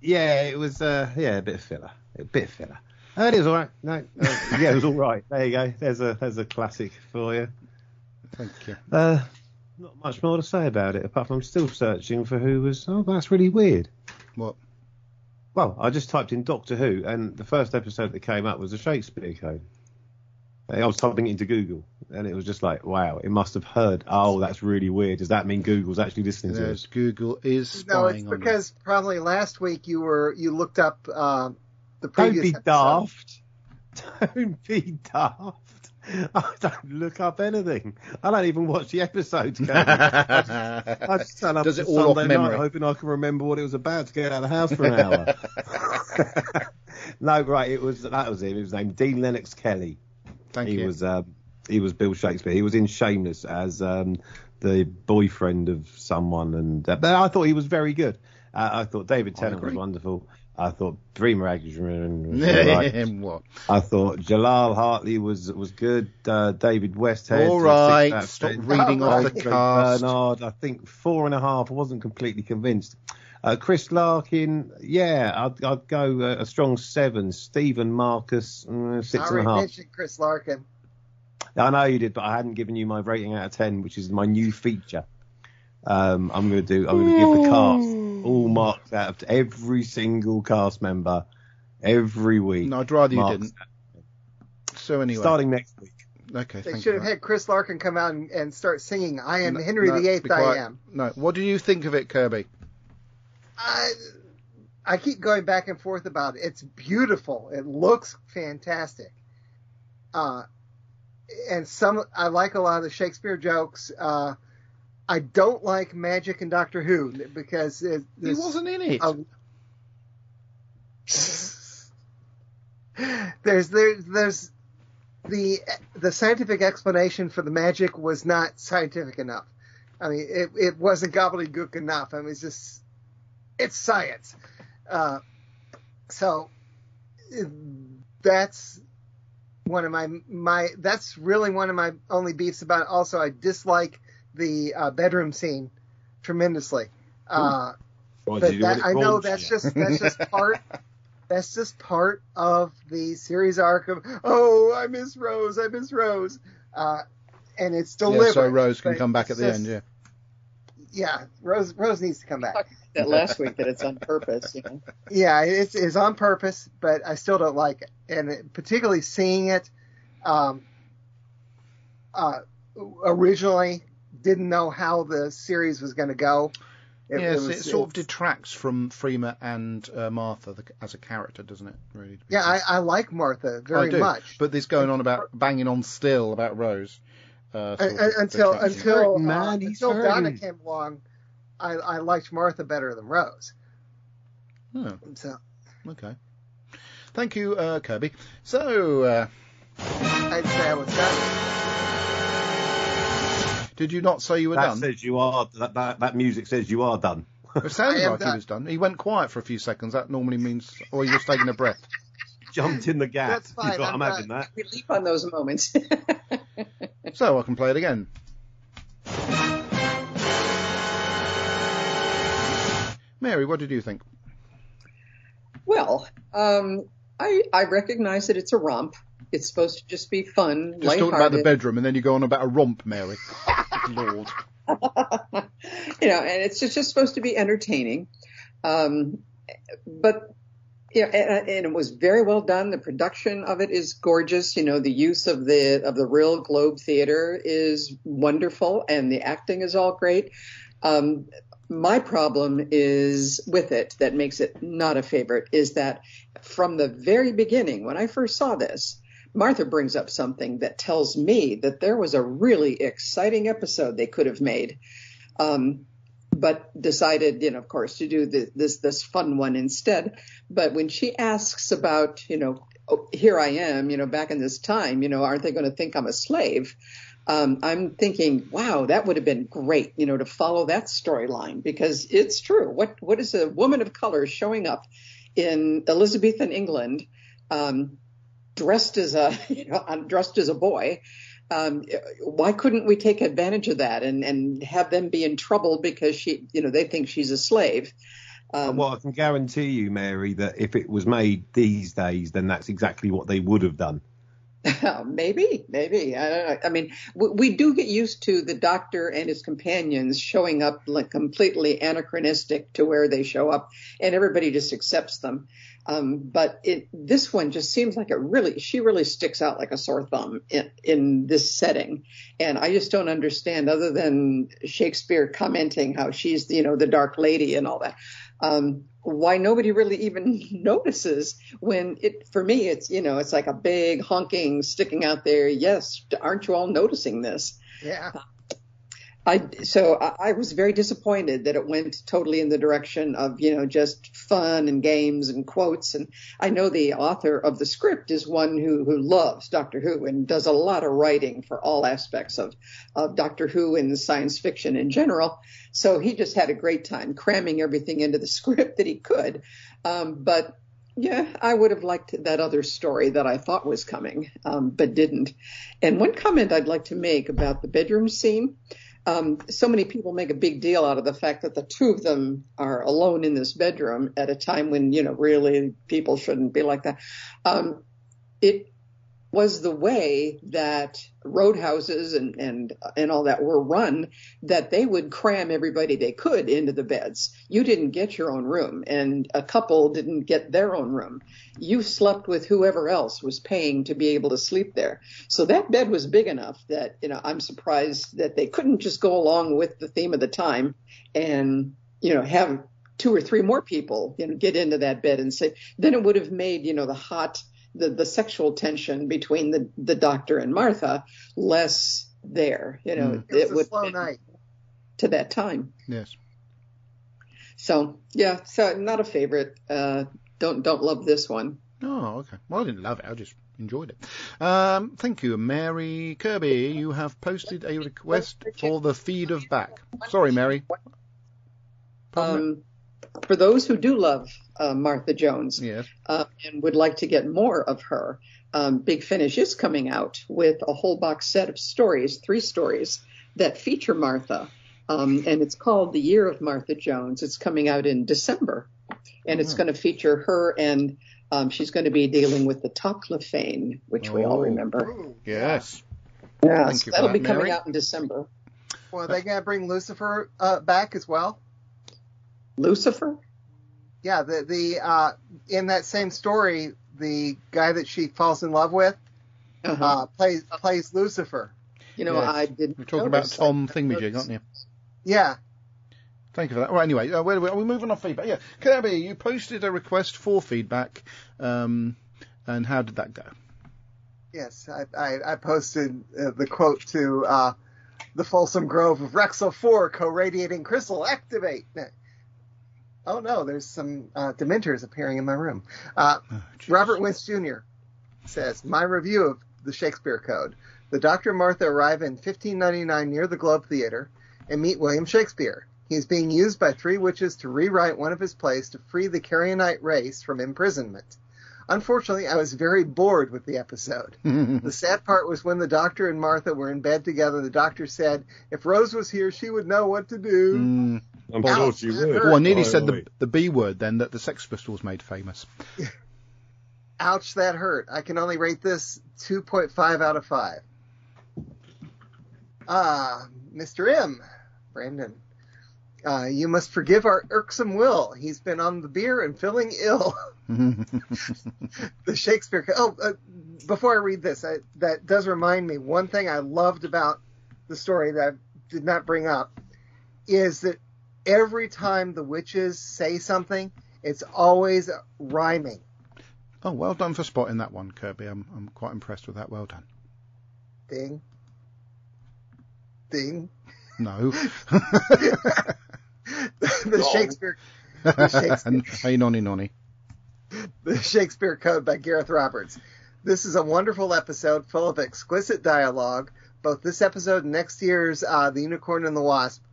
Yeah, it was a bit of filler. It was all right. No, it was all right. There you go. There's a classic for you. Thank you. Not much more to say about it, apart from I'm still searching for who was... Oh, that's really weird. What? Well, I just typed in Doctor Who, and the first episode that came up was the Shakespeare Code. I was typing it into Google, and it was just like, wow, it must have heard. Oh, that's really weird. Does that mean Google's actually listening to us? Google is spying No, it's on because probably last week you looked up the previous Don't be daft. Don't be daft. I don't look up anything. I don't even watch the episodes. I just turn up Does it on all off Sunday memory? night hoping I can remember what it was about to get out of the house for an hour. No, right, that was him. He was named Dean Lennox Kelly. Thank you. He was Bill Shakespeare. He was in Shameless as the boyfriend of someone, and but I thought he was very good. I thought David Tennant was wonderful. I thought Bremer Agnew was right. What? I thought Jalal Hartley was good. David Westhead. All right, stop reading off the cast. Bernard, I think 4.5. I wasn't completely convinced. Chris Larkin, I'd go a strong 7. Stephen Marcus, 6.5. I already mentioned Chris Larkin. I know you did, but I hadn't given you my rating out of 10, which is my new feature. I'm going to give the cast all marks out of every single cast member every week. No, I'd rather you didn't. So anyway, starting next week. Okay, They should have had Chris Larkin come out and start singing "I am Henry VIII, I am." No, what do you think of it, Kirby? I keep going back and forth about it. It's beautiful. It looks fantastic. And I like a lot of the Shakespeare jokes. I don't like Magic and Doctor Who because He wasn't in it. There's the scientific explanation for the magic was not scientific enough. I mean, it wasn't gobbledygook enough. I mean, it's science. So that's one of that's really one of my only beefs about it. Also, I dislike the bedroom scene tremendously. But I know that's just part of the series arc of, oh, I miss Rose. And it's deliberate. Yeah, so Rose can come back at the end, yeah. Yeah, Rose needs to come back. I talked about that last week, that it's on purpose, you know. Yeah, it's on purpose, but I still don't like it. And particularly seeing it originally, didn't know how the series was going to go. It sort of detracts from Freema and Martha as a character, doesn't it? Really? Yeah, I like Martha very much. But this going on about banging on still about Rose. Until Donna came along, I liked Martha better than Rose. Oh. So, okay. Thank you, Kirby. So, I'd say I was done. Did you not say you were done? Says you are. That music says you are done. It sounded like he was done. He went quiet for a few seconds. That normally means, or he was taking a breath. Jumped in the gap. That's fine. You've got to imagine that. We leap on those moments. So I can play it again. Mary, what did you think? Well, I recognize that it's a romp. It's supposed to just be fun, Just talking about the bedroom, and then you go on about a romp, Mary. Lord. And it's just supposed to be entertaining. But and it was very well done. The production of it is gorgeous. The use of the Real Globe Theater is wonderful, and the acting is all great. My problem is with it, that makes it not a favorite, is that from the very beginning, when I first saw this, Martha brings up something that tells me that there was a really exciting episode they could have made. but decided, of course, to do this fun one instead. But when she asks about, oh, here I am, back in this time, aren't they going to think I'm a slave? I'm thinking, wow, that would have been great, to follow that storyline, because it's true. What is a woman of color showing up in Elizabethan England, dressed as a boy? Why couldn't we take advantage of that and have them be in trouble because they think she's a slave? Well, I can guarantee you, Mary, that if it was made these days, then that's exactly what they would have done. Maybe. I don't know. I mean, we do get used to the Doctor and his companions showing up like completely anachronistic to where they show up, and everybody just accepts them. But this one just seems like she really sticks out like a sore thumb in this setting. And I just don't understand, other than Shakespeare commenting how she's, the Dark Lady and all that, why nobody really even notices when for me, it's like a big honking sticking out there. Yes. Aren't you all noticing this? Yeah. So I was very disappointed that it went totally in the direction of, just fun and games and quotes. And I know the author of the script is one who loves Doctor Who and does a lot of writing for all aspects of Doctor Who and science fiction in general. So he just had a great time cramming everything into the script that he could. But yeah, I would have liked that other story that I thought was coming, but didn't. And one comment I'd like to make about the bedroom scene. So many people make a big deal out of the fact that the two of them are alone in this bedroom at a time when, really people shouldn't be like that. It was the way that roadhouses and all that were run, that they would cram everybody they could into the beds. You didn't get your own room, and a couple didn't get their own room. You slept with whoever else was paying to be able to sleep there. So that bed was big enough that, I'm surprised that they couldn't just go along with the theme of the time and, have 2 or 3 more people, get into that bed and say, then it would have made, the sexual tension between the Doctor and Martha less there. It was a slow night to that time. Yes. So yeah, so not a favorite. Don't love this one. Oh, okay. Well, I didn't love it. I just enjoyed it. Thank you, Mary. Kirby, you have posted a request for the feed of back. Sorry, Mary. For those who do love Martha Jones, yes, and would like to get more of her, Big Finish is coming out with a whole box set of stories, 3 stories that feature Martha, and it's called The Year of Martha Jones. It's coming out in December, and it's going to feature her, and she's going to be dealing with the Toclafane, which we all remember. Yes. Yeah, so that'll be coming out in December. Well, are they going to bring Lucifer back as well? Lucifer? Yeah, the in that same story, the guy that she falls in love with plays Lucifer. Yes. I didn't. We're talking about Tom Thingamajig, aren't you? Yeah. Thank you for that. Well, anyway, are we moving on feedback? Yeah, Kirby, you posted a request for feedback, and how did that go? Yes, I posted the quote to the Folsom Grove of Rexel 4 co-radiating crystal activate. Oh, no, there's some Dementors appearing in my room. Robert Wentz Jr. says, my review of the Shakespeare Code. The Dr. and Martha arrive in 1599 near the Globe Theatre and meet William Shakespeare. He is being used by 3 witches to rewrite one of his plays to free the Carionite race from imprisonment. Unfortunately, I was very bored with the episode. The sad part was when the Doctor and Martha were in bed together, the Doctor said, if Rose was here, she would know what to do. I'm sure she would. Oh, I nearly said the B word then, that the Sex Pistols made famous. Ouch, that hurt. I can only rate this 2.5 out of 5. Mr. M. Brandon. You must forgive our irksome Will. He's been on the beer and feeling ill. The Shakespeare Code. Oh, before I read this, that does remind me, one thing I loved about the story that I did not bring up is that every time the witches say something, it's always rhyming. Oh, well done for spotting that one, Kirby. I'm quite impressed with that. Well done. Ding. Ding. No. the Shakespeare. Hey, nonny. The Shakespeare Code by Gareth Roberts. This is a wonderful episode full of exquisite dialogue. Both this episode and next year's The Unicorn and the Wasp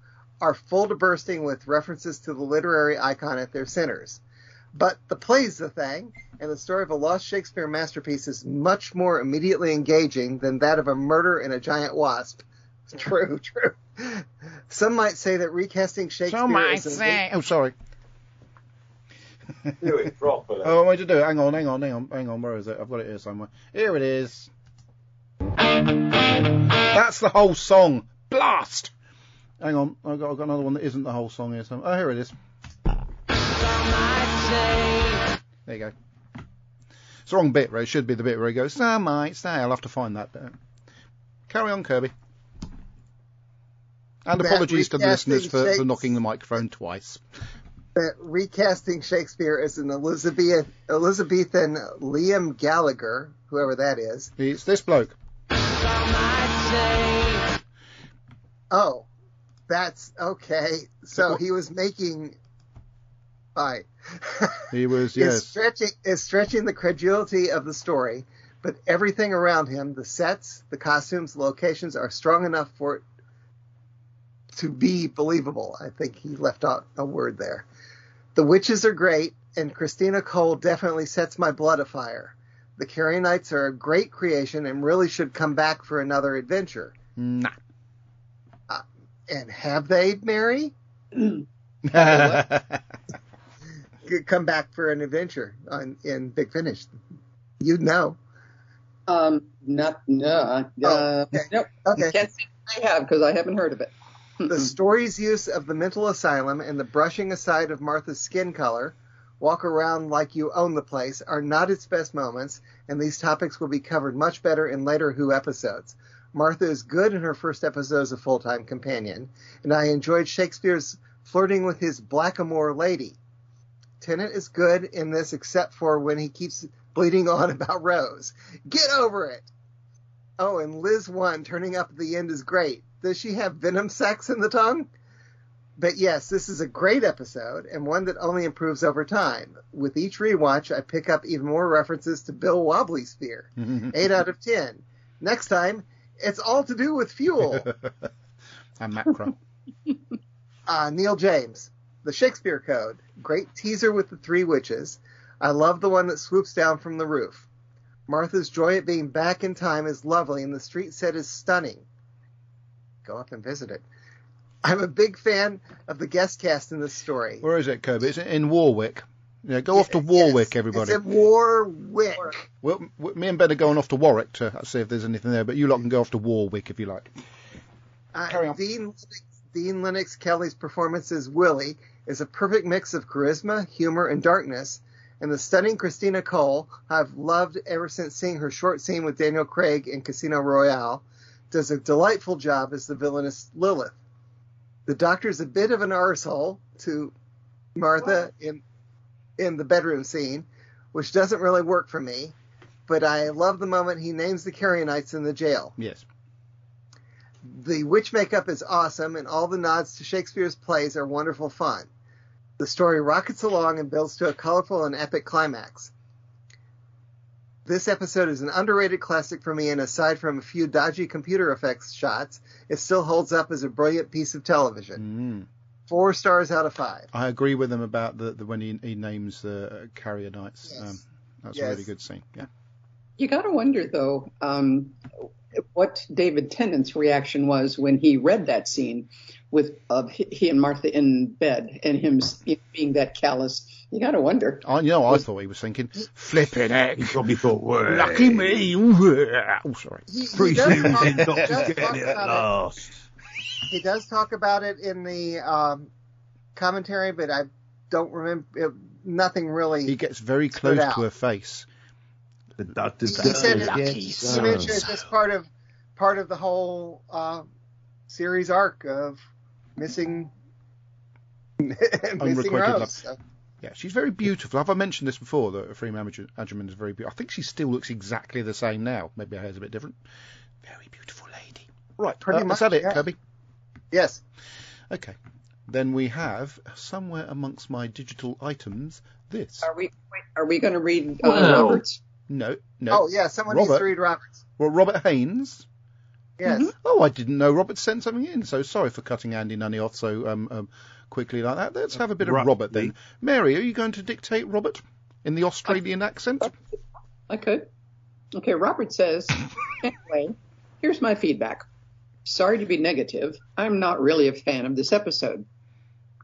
are full to bursting with references to the literary icon at their centers. But the play's the thing, and the story of a lost Shakespeare masterpiece is much more immediately engaging than that of a murder and a giant wasp. True. Some might say that recasting Shakespeare Oh, sorry. Do it properly. Oh, what to do? Hang on. Where is it? I've got it here somewhere. Here it is. That's the whole song. Blast! Hang on, I've got another one that isn't the whole song here. Oh, here it is. There you go. It's the wrong bit, Ray. It should be the bit where he goes, some might say. I'll have to find that bit. Carry on, Kirby. And apologies to the listeners for knocking the microphone twice. That recasting Shakespeare as an Elizabethan Liam Gallagher, whoever that is. It's this bloke. Oh, that's okay. So he was making... Fine. He was, yes. Is stretching the credulity of the story, but everything around him, the sets, the costumes, the locations, are strong enough for it to be believable. I think he left out a word there. The witches are great, and Christina Cole definitely sets my blood afire. The Carrionites are a great creation and really should come back for another adventure. Nah. And have they, Mary? Come back for an adventure in Big Finish. You'd know. No. Okay. Nope. Okay. Can't say I have because I haven't heard of it. The story's use of the mental asylum and the brushing aside of Martha's skin color, walk around like you own the place, are not its best moments, and these topics will be covered much better in later Who episodes. Martha is good in her first episode as a full-time companion, and I enjoyed Shakespeare's flirting with his blackamoor lady. Tennant is good in this except for when he keeps bleeding on about Rose. Get over it! Oh, and Liz 1 turning up at the end is great. Does she have venom sacs in the tongue? But yes, this is a great episode, and one that only improves over time. With each rewatch, I pick up even more references to Bill Wobbly's Spear. 8 out of 10. Next time, it's all to do with fuel. And macro. Neil James, The Shakespeare Code. Great teaser with the 3 witches. I love the one that swoops down from the roof. Martha's joy at being back in time is lovely, and the street set is stunning. Go up and visit it. I'm a big fan of the guest cast in this story. Where is it, Kirby? It's in Warwick. Yeah, go off to Warwick, everybody. It's in Warwick. Well, me and Ben are going off to Warwick to see if there's anything there, but you lot can go off to Warwick if you like. Carry on. Dean Lennox Kelly's performance as Willie is a perfect mix of charisma, humor, and darkness, and the stunning Christina Cole, I've loved ever since seeing her short scene with Daniel Craig in Casino Royale, does a delightful job as the villainous Lilith. The doctor's a bit of an arsehole to Martha in the bedroom scene, which doesn't really work for me, but I love the moment he names the Carrionites in the jail. Yes. The witch makeup is awesome, and all the nods to Shakespeare's plays are wonderful fun. The story rockets along and builds to a colorful and epic climax. This episode is an underrated classic for me, and aside from a few dodgy computer effects shots, it still holds up as a brilliant piece of television. 4 stars out of 5. I agree with him about the when he names the Carrionites. Yes. That's a really good scene. Yeah. You got to wonder, though, what David Tennant's reaction was when he read that scene of he and Martha in bed and him being that callous. You got to wonder. I thought he was thinking, flipping heck. He probably thought, lucky me. Oh, sorry. Pretty soon then Doctor's getting it at last. He does talk about it in the commentary, but I don't remember. Nothing really. He gets very close to her face. The Doctor's he said he mentioned it's just part of the whole series arc of missing unrequited Rose. love. So. Yeah, she's very beautiful. Have I mentioned this before, that Freema Agyeman is very beautiful? I think she still looks exactly the same now. Maybe her hair's a bit different. Very beautiful lady. Right, pretty much. Is that it, yeah. Kirby? Yes. Okay. then we have, somewhere amongst my digital items, this. Are we going to read Roberts? No. Oh, yeah, someone needs to read Roberts. Well, Robert Haynes. Yes. Mm-hmm. Oh, I didn't know Robert sent something in, so sorry for cutting Andy Nunny off so quickly like that. Let's have a bit of Robert then. Mary, are you going to dictate Robert in the Australian accent? I could. Okay, Robert says, anyway, here's my feedback. Sorry to be negative. I'm not really a fan of this episode.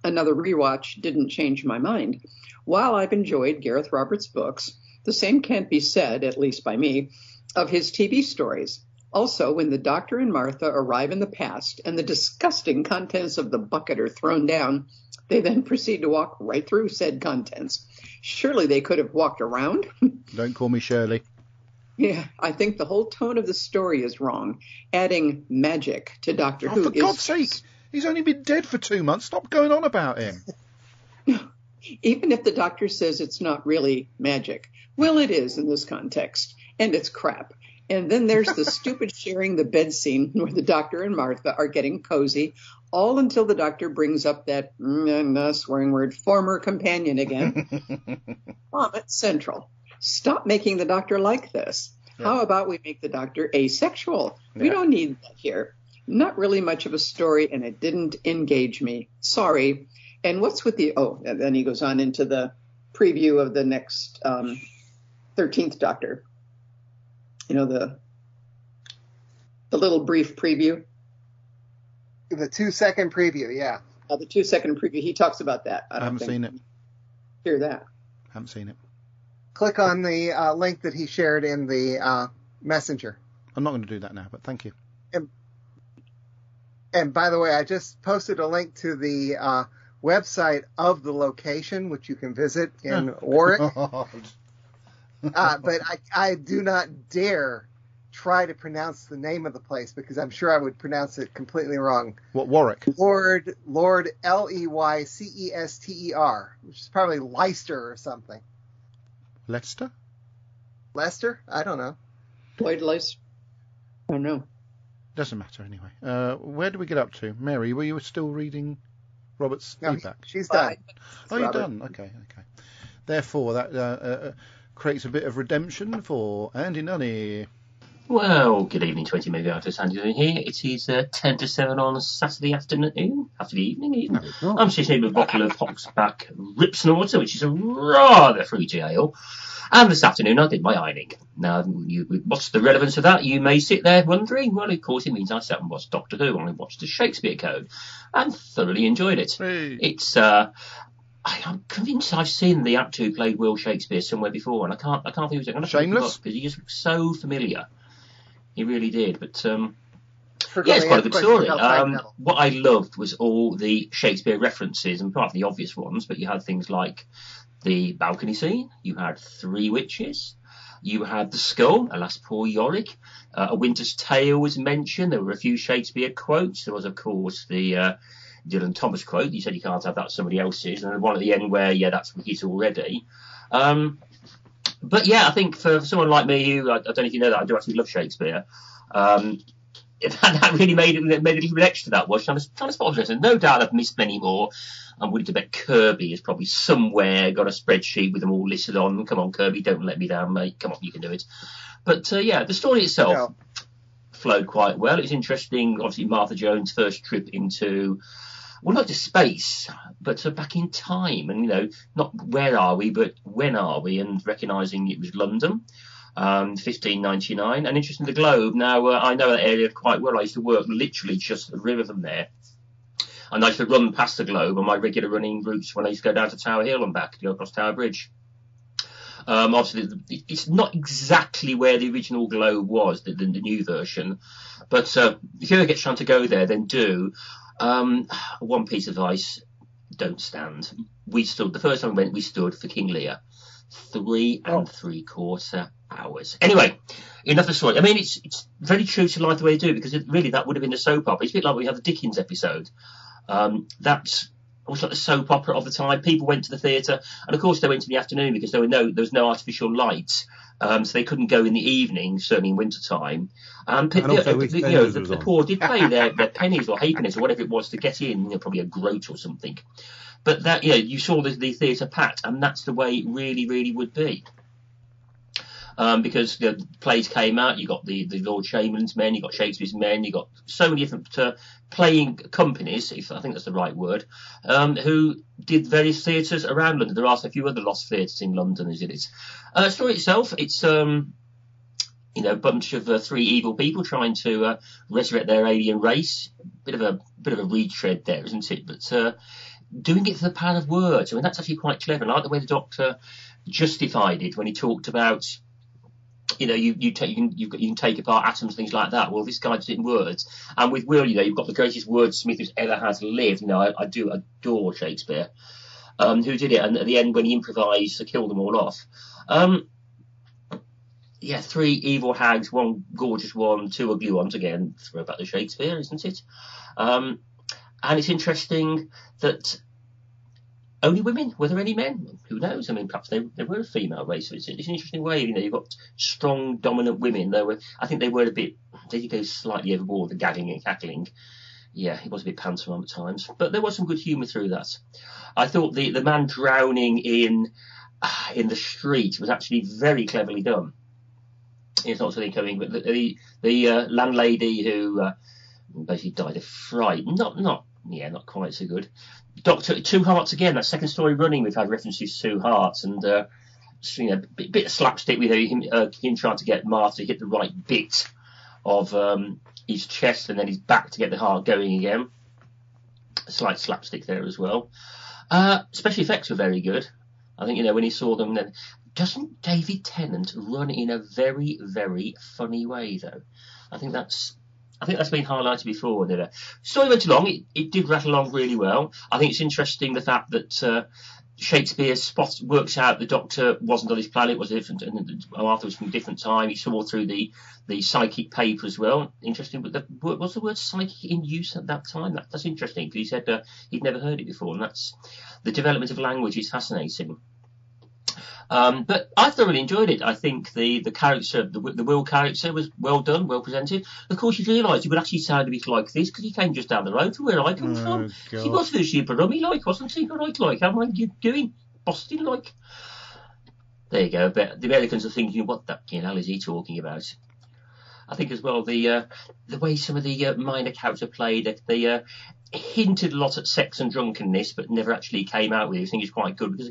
Another rewatch didn't change my mind. While I've enjoyed Gareth Roberts' books, the same can't be said, at least by me, of his TV stories. Also, when the Doctor and Martha arrive in the past and the disgusting contents of the bucket are thrown down, they then proceed to walk right through said contents. Surely they could have walked around. Don't call me Shirley. Yeah, I think the whole tone of the story is wrong. Adding magic to Doctor Who for God's sake, he's only been dead for 2 months. Stop going on about him. Even if the Doctor says it's not really magic. Well, it is in this context, and it's crap. And then there's the stupid sharing the bed scene where the Doctor and Martha are getting cozy, all until the Doctor brings up that swearing word, former companion again. Vomit Central. Stop making the Doctor like this. Yeah. How about we make the Doctor asexual? Yeah. We don't need that here. Not really much of a story, and it didn't engage me. Sorry. And what's with the... Oh, and then he goes on into the preview of the next 13th Doctor. You know, the little brief preview. The 2-second preview, yeah. The 2-second preview. He talks about that. I haven't seen it. Hear that. Haven't seen it. Click on the link that he shared in the messenger. I'm not going to do that now, but thank you. And by the way, I just posted a link to the website of the location, which you can visit in Warwick. But I do not dare try to pronounce the name of the place because I'm sure I would pronounce it completely wrong. What, Warwick? Lord Leycester, which is probably Leicester or something. Leicester? I don't know. Lloyd Leicester? I don't know. Doesn't matter anyway. Where do we get up to? Mary, were you still reading Robert's feedback? She's done. Oh, you're done? Okay. Therefore, that creates a bit of redemption for Andy Nunny. Well, good evening, 20 maybe artists. Andy Nunny here. It is 10 to 7 on Saturday evening. No, I'm sitting here with a bottle of Hoxback Ripsnorter, which is a rather fruity ale. And this afternoon I did my ironing. Now, what's the relevance of that? You may sit there wondering. Well, of course, it means I sat and watched Doctor Who and I watched the Shakespeare Code and thoroughly enjoyed it. Hey. It's I'm convinced I've seen the actor who played Will Shakespeare somewhere before, and I can't think of it. Shameless? Because he just looks so familiar. He really did. But it's quite a good story. What I loved was all the Shakespeare references, and part of the obvious ones, but you had things like the balcony scene, you had Three Witches, you had the skull, alas poor Yorick, A Winter's Tale was mentioned, there were a few Shakespeare quotes, there was of course the Dylan Thomas quote, you said you can't have that, somebody else's, and then one at the end where, that's his already. But yeah, I think for someone like me who, I don't know if you know that, I do actually love Shakespeare, that really made a little bit extra, that was trying to spot this. And no doubt I've missed many more. I'm willing to bet Kirby has probably somewhere got a spreadsheet with them all listed on. Come on, Kirby, don't let me down, mate. Come on, you can do it. But the story itself flowed quite well. It was interesting, obviously, Martha Jones' first trip into, well, not just space, but back in time. And, not where are we, but when are we? And recognising it was London. 1599, and interesting, the Globe. Now, I know that area quite well. I used to work literally just the river from there, and I used to run past the Globe on my regular running routes when I used to go down to Tower Hill and back to go across Tower Bridge. Obviously, it's not exactly where the original Globe was, the new version, but if you ever get a chance to go there, then do. One piece of advice: don't stand. The first time we stood for King Lear. 3 3/4 hours. Anyway, enough of the story. I mean, it's very true to life the way they do, because that would have been a soap opera. It's a bit like we have the Dickens episode. That's was like the soap opera of the time. People went to the theatre, and of course they went in the afternoon because there was no artificial lights, so they couldn't go in the evening, certainly in winter time. The poor did pay their pennies or halfpennies or whatever it was to get in, probably a groat or something. But that, you saw the theatre packed, and that's the way it really, really would be. Because the plays came out, you got the Lord Chamberlain's men, you got Shakespeare's men, you got so many different playing companies, if I think that's the right word, who did various theatres around London. There are a few other lost theatres in London, as it is. Story itself, it's a bunch of three evil people trying to resurrect their alien race. Bit of a retread there, isn't it? But doing it for the power of words. I mean, that's actually quite clever. And I like the way the Doctor justified it when he talked about, you can take apart atoms, things like that. Well, this guy does it in words, and with Will, you've got the greatest wordsmith who's ever has lived. I do adore Shakespeare, who did it, and at the end when he improvised to kill them all off. Three evil hags, one gorgeous one, two ugly ones. Again, throw back to Shakespeare, isn't it? And it's interesting that only women. Were there any men? Who knows? I mean, perhaps they were a female race. So it's an interesting way. You've got strong, dominant women. I think they were a bit. They did go slightly overboard, the gagging and cackling. Yeah, it was a bit pantomime at times, but there was some good humour through that. I thought the man drowning in the street was actually very cleverly done. It's not something coming, but the landlady who basically died of fright. Not quite so good. Doctor, Two Hearts again. That second story running, we've had references to Two Hearts, and bit of slapstick with him trying to get Martha to hit the right bit of his chest and then his back to get the heart going again. A slight slapstick there as well. Special effects were very good. I think when he saw them, then doesn't David Tennant run in a very, very funny way though? I think that's been highlighted before. The story went along. It did rattle along really well. I think it's interesting the fact that Shakespeare works out the Doctor wasn't on his planet, was different, and Arthur was from a different time. He saw through the psychic paper as well. Interesting, but was the word psychic in use at that time? That's interesting because he said he'd never heard it before, and that's the development of language is fascinating. But I thoroughly enjoyed it. I think the character, the Will character, was well done, well presented. Of course, you realise he would actually sound a bit like this because he came just down the road from where I come from. God. He was very super rummy like, wasn't he? Right, like, how am I doing? Boston like? There you go. But the Americans are thinking, what the hell is he talking about? I think as well the way some of the minor characters played, they hinted a lot at sex and drunkenness, but never actually came out with it. I think it's quite good because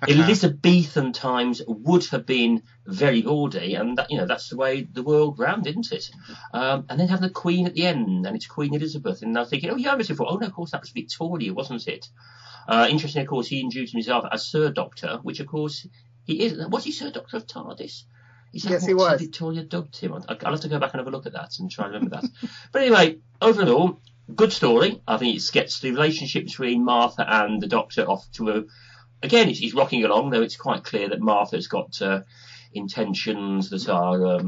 Elizabethan times would have been very bawdy, and that's the way the world ran, didn't it? And then have the Queen at the end, and it's Queen Elizabeth, and I was thinking, I was before. Oh no, of course that was Victoria, wasn't it? Interesting, of course, he introduced himself as Sir Doctor, which of course he is. Was he Sir Doctor of TARDIS? Yes, he was. Victoria dubbed him. I'll have to go back and have a look at that and try and remember that. But anyway, overall, good story. I think it gets the relationship between Martha and the Doctor off to again, he's rocking along, though it's quite clear that Martha's got intentions that are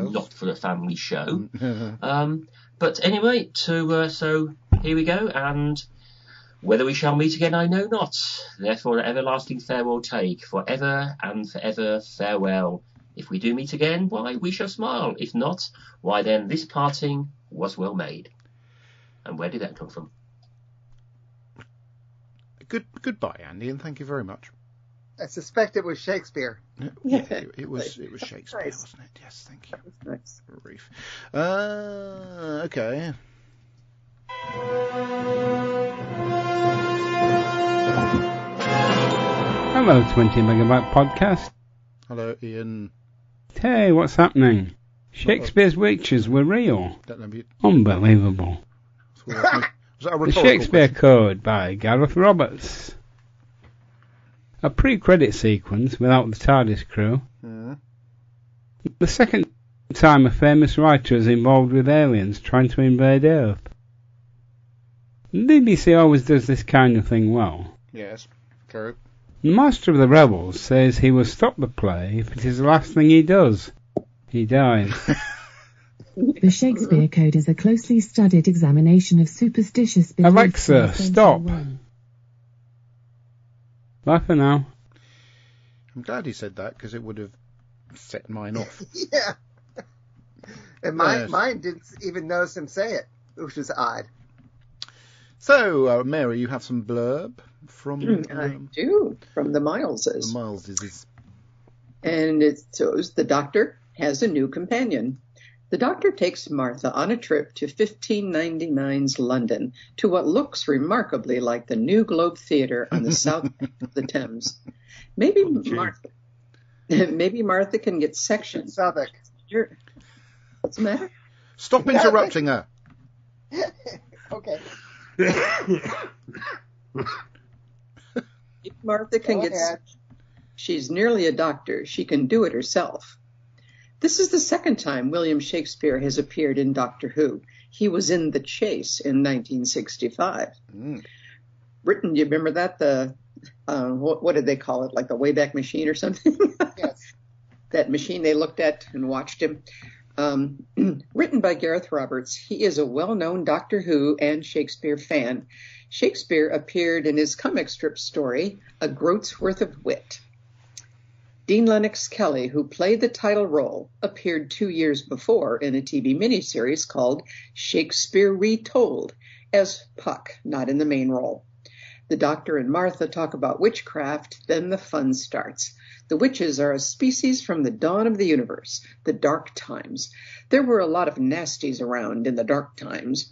not for a family show. But anyway, so here we go, and whether we shall meet again, I know not. Therefore, an everlasting farewell take, forever and forever farewell. If we do meet again, why, we shall smile. If not, why then, this parting was well made. And where did that come from? Goodbye, Andy, and thank you very much. I suspect it was Shakespeare. Yeah, it was Shakespeare, nice. Wasn't it? Yes, thank you. Nice. Brief. Okay. Hello, 20 Megabyte Podcast. Hello, Ian. Hey, what's happening? Shakespeare's witches were real. Unbelievable. The Shakespeare Code by Gareth Roberts. A pre-credit sequence without the TARDIS crew. The second time a famous writer is involved with aliens trying to invade Earth. The BBC always does this kind of thing well. Yes, true. The Master of the Rebels says he will stop the play if it is the last thing he does. He dies. The Shakespeare Code is a closely studied examination of superstitious beliefs. Alexa, stop. Bye for now. I'm glad he said that, because it would have set mine off. Yeah. And mine didn't even notice him say it, which is odd. So, Mary, you have some blurb from... I do, from the Mileses. The Mileses. And it shows the Doctor has a new companion. The Doctor takes Martha on a trip to 1599's London, to what looks remarkably like the New Globe Theatre on the south bank of the Thames. Maybe Martha can get sections. Southwark. What's the matter? Stop interrupting her. Okay. Martha can get. She's nearly a doctor. She can do it herself. This is the second time William Shakespeare has appeared in Doctor Who. He was in The Chase in 1965. Written, do you remember that? What did they call it? Like the Wayback Machine or something? Yes. That machine they looked at and watched him. Written by Gareth Roberts, he is a well-known Doctor Who and Shakespeare fan. Shakespeare appeared in his comic strip story, A Groat's Worth of Wit. Dean Lennox Kelly, who played the title role, appeared 2 years before in a TV miniseries called Shakespeare Retold as Puck, not in the main role. The Doctor and Martha talk about witchcraft, then the fun starts. The witches are a species from the dawn of the universe, the dark times. There were a lot of nasties around in the dark times.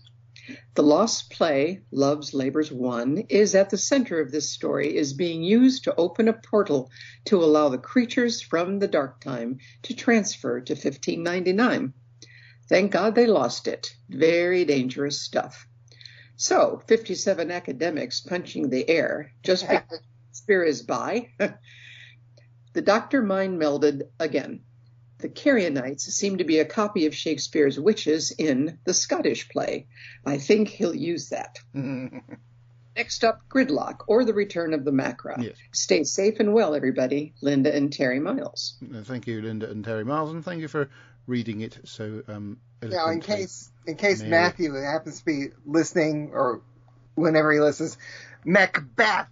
The lost play, Love's Labour's Won, is at the center of this story, is being used to open a portal to allow the creatures from the dark time to transfer to 1599. Thank God they lost it. Very dangerous stuff. So, 57 academics punching the air just because Shakespeare is by. The Doctor mind melded again. The Carrionites seem to be a copy of Shakespeare's witches in the Scottish play. I think he'll use that. Next up, Gridlock, or the Return of the Macra. Yes. Stay safe and well, everybody. Linda and Terry Miles. Thank you, Linda and Terry Miles, and thank you for reading it so eloquently. Now, in case Matthew happens to be listening, or whenever he listens, Macbeth.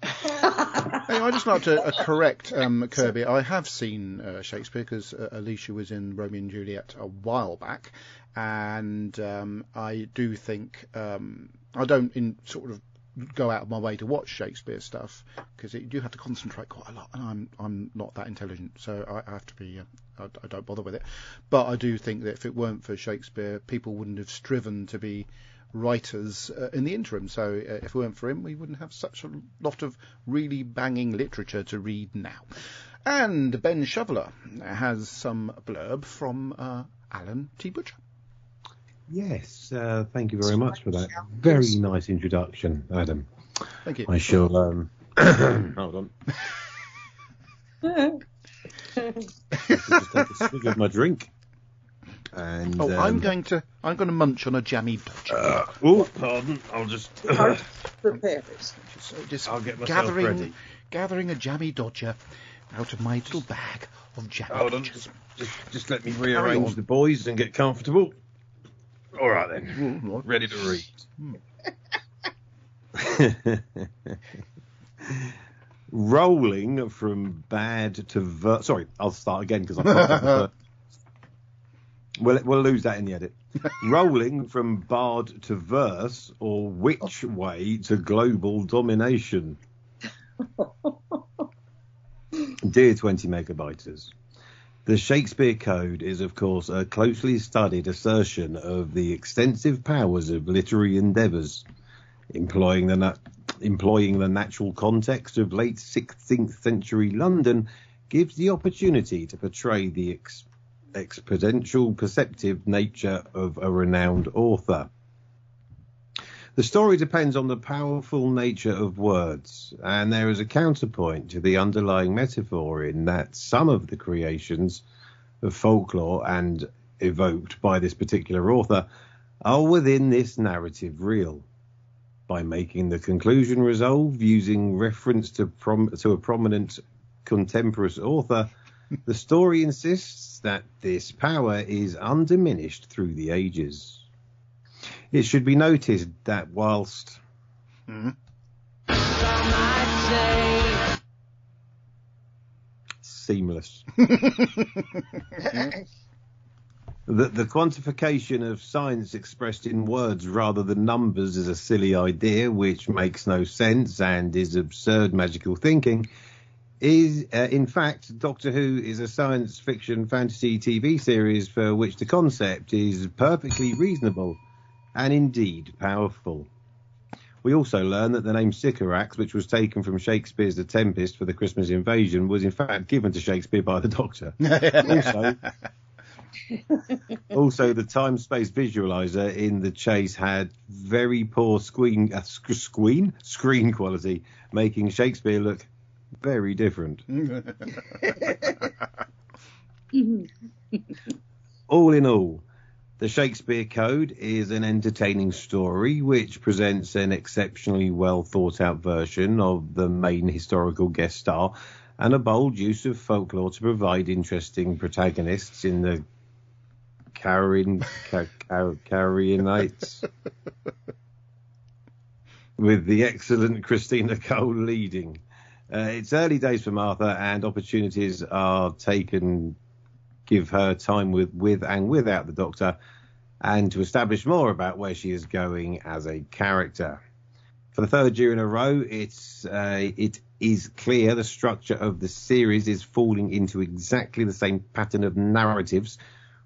Hey, I'd just like to correct Kirby. I have seen Shakespeare, because Alicia was in Romeo and Juliet a while back, and I do think I don't sort of go out of my way to watch Shakespeare stuff, because you do have to concentrate quite a lot, and I'm not that intelligent, so I have to be. I don't bother with it. But I do think that if it weren't for Shakespeare, people wouldn't have striven to be writers in the interim. So if it weren't for him, we wouldn't have such a lot of really banging literature to read now. And Ben Shoveler has some blurb from Alan T. Butcher. Yes, thank you very much for that. Very nice introduction, Adam. Thank you. I shall hold on. Just take a swig of my drink. And I'm going to munch on a jammy dodger. Pardon. I'll just prepares. I'll get myself ready. Gathering a jammy dodger out of my little bag of jammy dodgers. Just let me rearrange the boys and get comfortable. All right then. Ready to read. Rolling from bad to verse. Sorry, I'll start again because I. We'll lose that in the edit. Rolling from bard to verse, or which way to global domination? Dear 20 megabyters, the Shakespeare Code is, of course, a closely studied assertion of the extensive powers of literary endeavours, employing the natural context of late 16th century London gives the opportunity to portray the exponential perceptive nature of a renowned author. The story depends on the powerful nature of words, and there is a counterpoint to the underlying metaphor in that some of the creations of folklore and evoked by this particular author are within this narrative reel. By making the conclusion resolve using reference to a prominent contemporary author, The story insists that this power is undiminished through the ages. It should be noted that whilst seamless. The quantification of science expressed in words rather than numbers is a silly idea which makes no sense and is absurd magical thinking. In fact, Doctor Who is a science fiction fantasy TV series for which the concept is perfectly reasonable and indeed powerful. We also learn that the name Sycorax, which was taken from Shakespeare's The Tempest for the Christmas Invasion, was in fact given to Shakespeare by the Doctor. Also, the time-space visualizer in The Chase had very poor screen quality, making Shakespeare look very different. All in all, the Shakespeare Code is an entertaining story which presents an exceptionally well thought out version of the main historical guest star and a bold use of folklore to provide interesting protagonists in the Carrionites, with the excellent Christina Cole leading. It's early days for Martha, and opportunities are taken give her time with and without the Doctor, and to establish more about where she is going as a character. For the third year in a row, it is clear the structure of the series is falling into exactly the same pattern of narratives,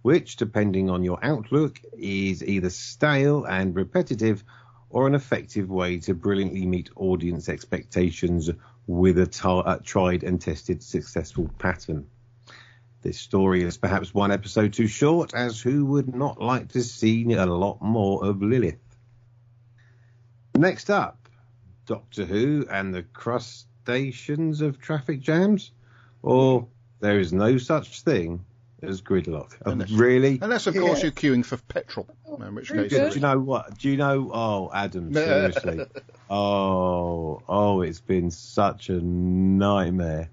which, depending on your outlook, is either stale and repetitive or an effective way to brilliantly meet audience expectations with a tried and tested successful pattern. This story is perhaps one episode too short, as who would not like to see a lot more of Lilith? Next up, Doctor Who and the Crustaceans of Traffic Jams, or There is No Such Thing as Gridlock. Really? Unless, of course, you're queuing for petrol, in which case... Do you know what? Oh, Adam, seriously. It's been such a nightmare.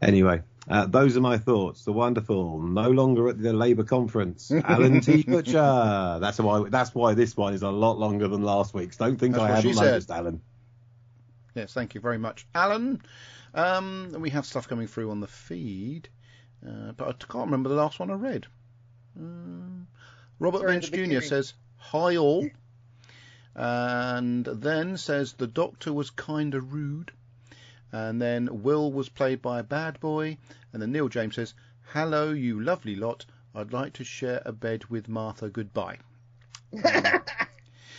Anyway, those are my thoughts. The wonderful, no longer at the Labour conference, Alan T. Butcher. That's why this one is a lot longer than last week's. Don't think I haven't noticed, Alan. Yes, thank you very much, Alan. We have stuff coming through on the feed. But I can't remember the last one I read. Robert Lynch Jr. says, "Hi all," and then says the Doctor was kind of rude, and then Will was played by a bad boy, and then Neil James says, "Hello, you lovely lot. I'd like to share a bed with Martha. Goodbye."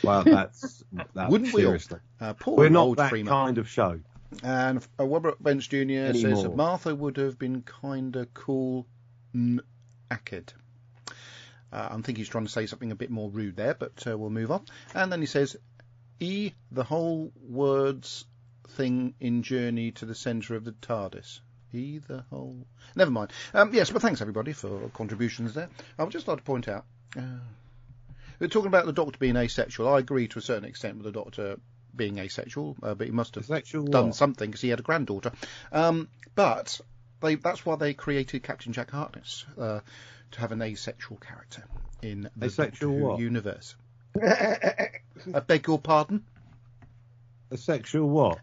Well, that's wouldn't seriously. We're not that kind of show. And Robert Bench Jr. says that Martha would have been kind of cool aked. I think he's trying to say something a bit more rude there, but we'll move on. And then he says, the whole words thing in Journey to the Centre of the TARDIS. The whole... Never mind. Yes, but thanks everybody for contributions there. I would just like to point out, we're talking about the Doctor being asexual. I agree to a certain extent with the Doctor being asexual, but he must have done something because he had a granddaughter. But that's why they created Captain Jack Harkness, to have an asexual character in the Doctor Who universe. I beg your pardon? Asexual what?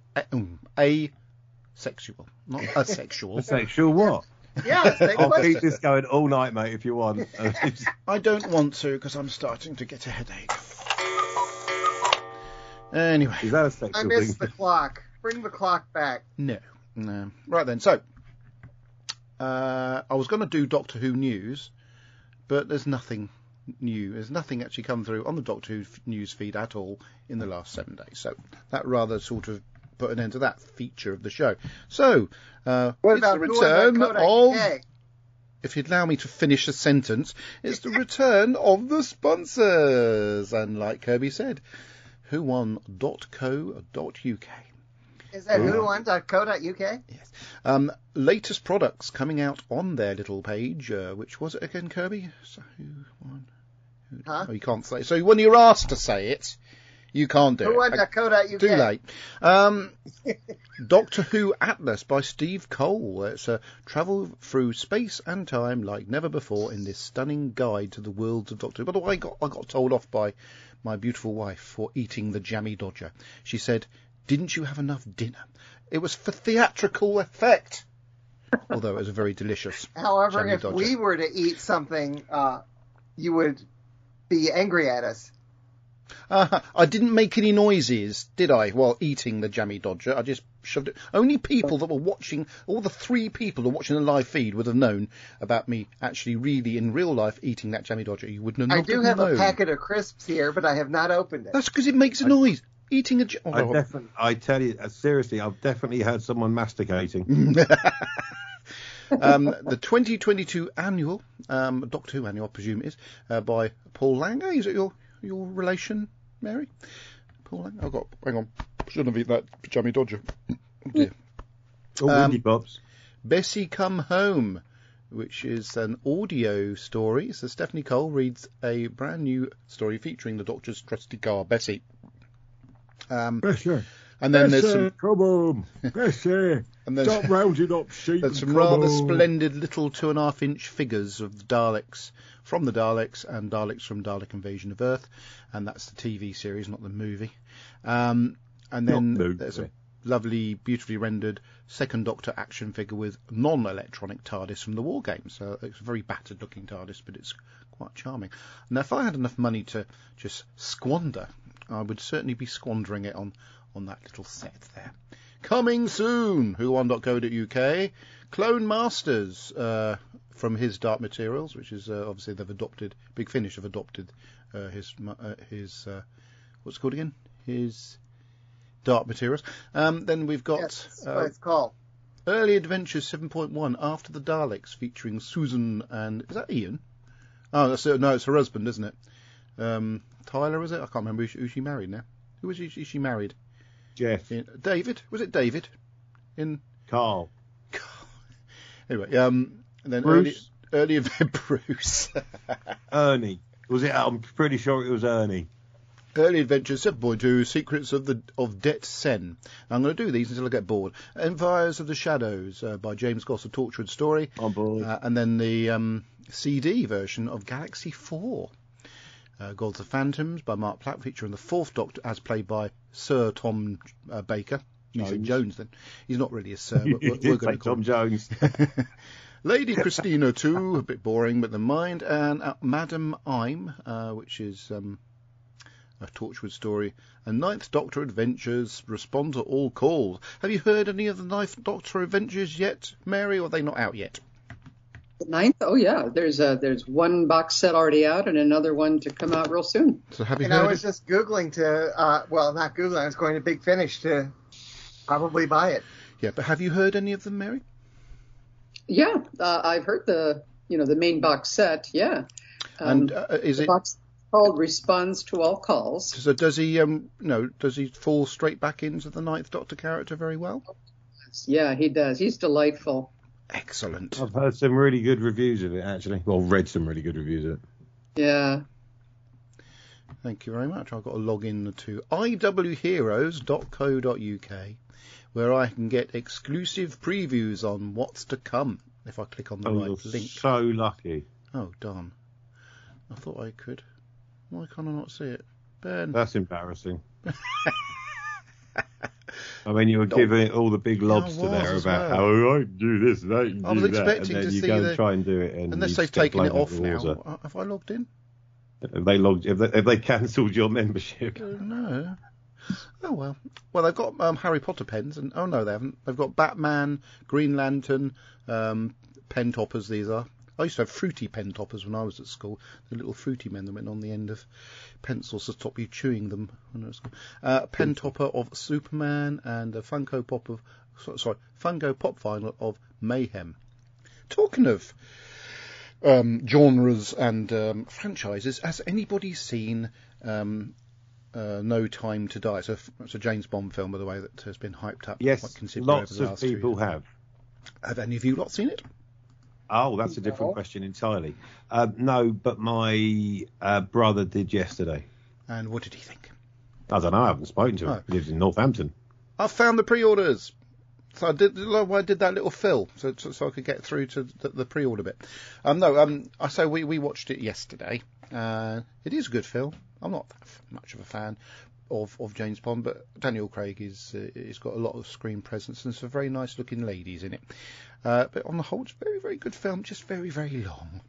Asexual, not asexual. Asexual what? Yeah, I'll keep this going all night, mate, if you want. I don't want to because I'm starting to get a headache. Anyway. Is that a sexual thing? I missed the clock. Bring the clock back. No. Right then, so I was going to do Doctor Who news, but there's nothing new. There's nothing actually come through on the Doctor Who news feed at all in the last 7 days. So that rather sort of put an end to that feature of the show. So it's the return of... If you'd allow me to finish the sentence, it's the return of the sponsors. And like Kirby said, whowon.co.uk. Is that whowon.co.uk? Yes. Latest products coming out on their little page. Which was it again, Kirby? So, Huh? Oh, you can't say. So when you're asked to say it, You can't do it. Too late. Doctor Who Atlas by Steve Cole. It's a travel through space and time like never before in this stunning guide to the worlds of Doctor Who. By the way, I got told off by my beautiful wife for eating the jammy dodger. She said, "Didn't you have enough dinner?" It was for theatrical effect. Although it was a very delicious. However, if dodger. We were to eat something, you would be angry at us. I didn't make any noises, did I, while eating the jammy dodger? I just shoved it. Only people that were watching, all the 3 people who were watching the live feed would have known about me actually really in real life eating that jammy dodger. You wouldn't have known. I do have a packet of crisps here, but I have not opened it. That's because it makes a noise. Eating a... I tell you, seriously, I've definitely heard someone masticating. The 2022 annual, Doctor Who annual, I presume it is, by Paul Langer. Is it your relation, Mary? Paul Langer? Hang on. Shouldn't have eaten that jammy dodger. Oh, dear. Windy Bobs. Bessie Come Home, which is an audio story. So Stephanie Cole reads a brand new story featuring the Doctor's trusty car, Bessie. Bessie. And then there's some... Come on, Bessie. And then, stop rounding up sheep. There's some rather splendid little 2.5-inch figures of the Daleks from the Daleks and Daleks from Dalek Invasion of Earth, and that's the TV series, not the movie. And then there's a lovely, beautifully rendered Second Doctor action figure with non-electronic TARDIS from the War Games. So it's a very battered-looking TARDIS, but it's quite charming. Now, if I had enough money to just squander, I would certainly be squandering it on that little set there. Coming soon, who1.co.uk, Clone Masters from his Dark Materials, which is obviously they've adopted, Big Finish have adopted his what's it called again? His Dark Materials. Then we've got that's what it's called. Early Adventures 7.1 After the Daleks, featuring Susan and is that Ian? Oh, no, it's her husband, isn't it? Tyler, is it? I can't remember who she married now. Who is she married? Jeff. David? Was it David? Carl. Anyway, and then Bruce? early Bruce. Ernie. Was it? I'm pretty sure it was Ernie. Early Adventures 7.2 Secrets of Det Sen. Now, I'm going to do these until I get bored. Empires of the Shadows by James Goss, a Torchwood story. On board. And then the CD version of Galaxy 4. Gods of Phantoms by Mark Platt, featuring the 4th Doctor as played by Sir Tom Baker. You said Jones then. He's not really a Sir, but we're going to call Tom Jones. Lady Christina too, a bit boring, but the mind, and Madam I'm, which is a Torchwood story, and 9th Doctor Adventures, Respond to All Calls. Have you heard any of the 9th Doctor Adventures yet, Mary, or are they not out yet? The 9th? Oh, yeah. There's one box set already out and another one to come out real soon. So have you heard? I was just Googling not Googling, I was going to Big Finish to probably buy it. Yeah, but have you heard any of them, Mary? Yeah, I've heard the main box set, yeah. And is the it... box called Responds to All Calls. So does he fall straight back into the 9th Doctor character very well? Yeah, he does. He's delightful. Excellent. I've heard some really good reviews of it, actually. Well, read some really good reviews of it. Yeah. Thank you very much. I've got to log in to iwheroes.co.uk, where I can get exclusive previews on what's to come if I click on the right link. So lucky. Oh, darn. I thought I could. Why can't I not see it? Ben. That's embarrassing. I mean, you were giving it all the big lobster there about how I can do this and I can do that. I was expecting and then to you see go and try and do it. And unless they've taken it off now. Have I logged in? Have they cancelled your membership? No. Oh, well. Well, they've got Harry Potter pens. And oh, no, they haven't. They've got Batman, Green Lantern, pen toppers, these are. I used to have fruity pen toppers when I was at school. The little fruity men that went on the end of pencils to stop you chewing them when I was at school. Pen topper of Superman and a Funko Pop vinyl of Mayhem. Talking of genres and franchises, has anybody seen No Time to Die? It's a James Bond film, by the way, that has been hyped up quite considerably over the last 2 years. Lots of people have. Have any of you lot seen it? Oh, that's a different question entirely. No, but my brother did yesterday. And what did he think? I don't know. I haven't spoken to him. Oh. He lives in Northampton. I found the pre-orders. So I did that little fill so I could get through to the pre-order bit. I say we watched it yesterday. It is a good film. I'm not much of a fan of James Bond, but Daniel Craig he's got a lot of screen presence and some very nice looking ladies in it. But on the whole, it's a very, very good film. Just very, very long.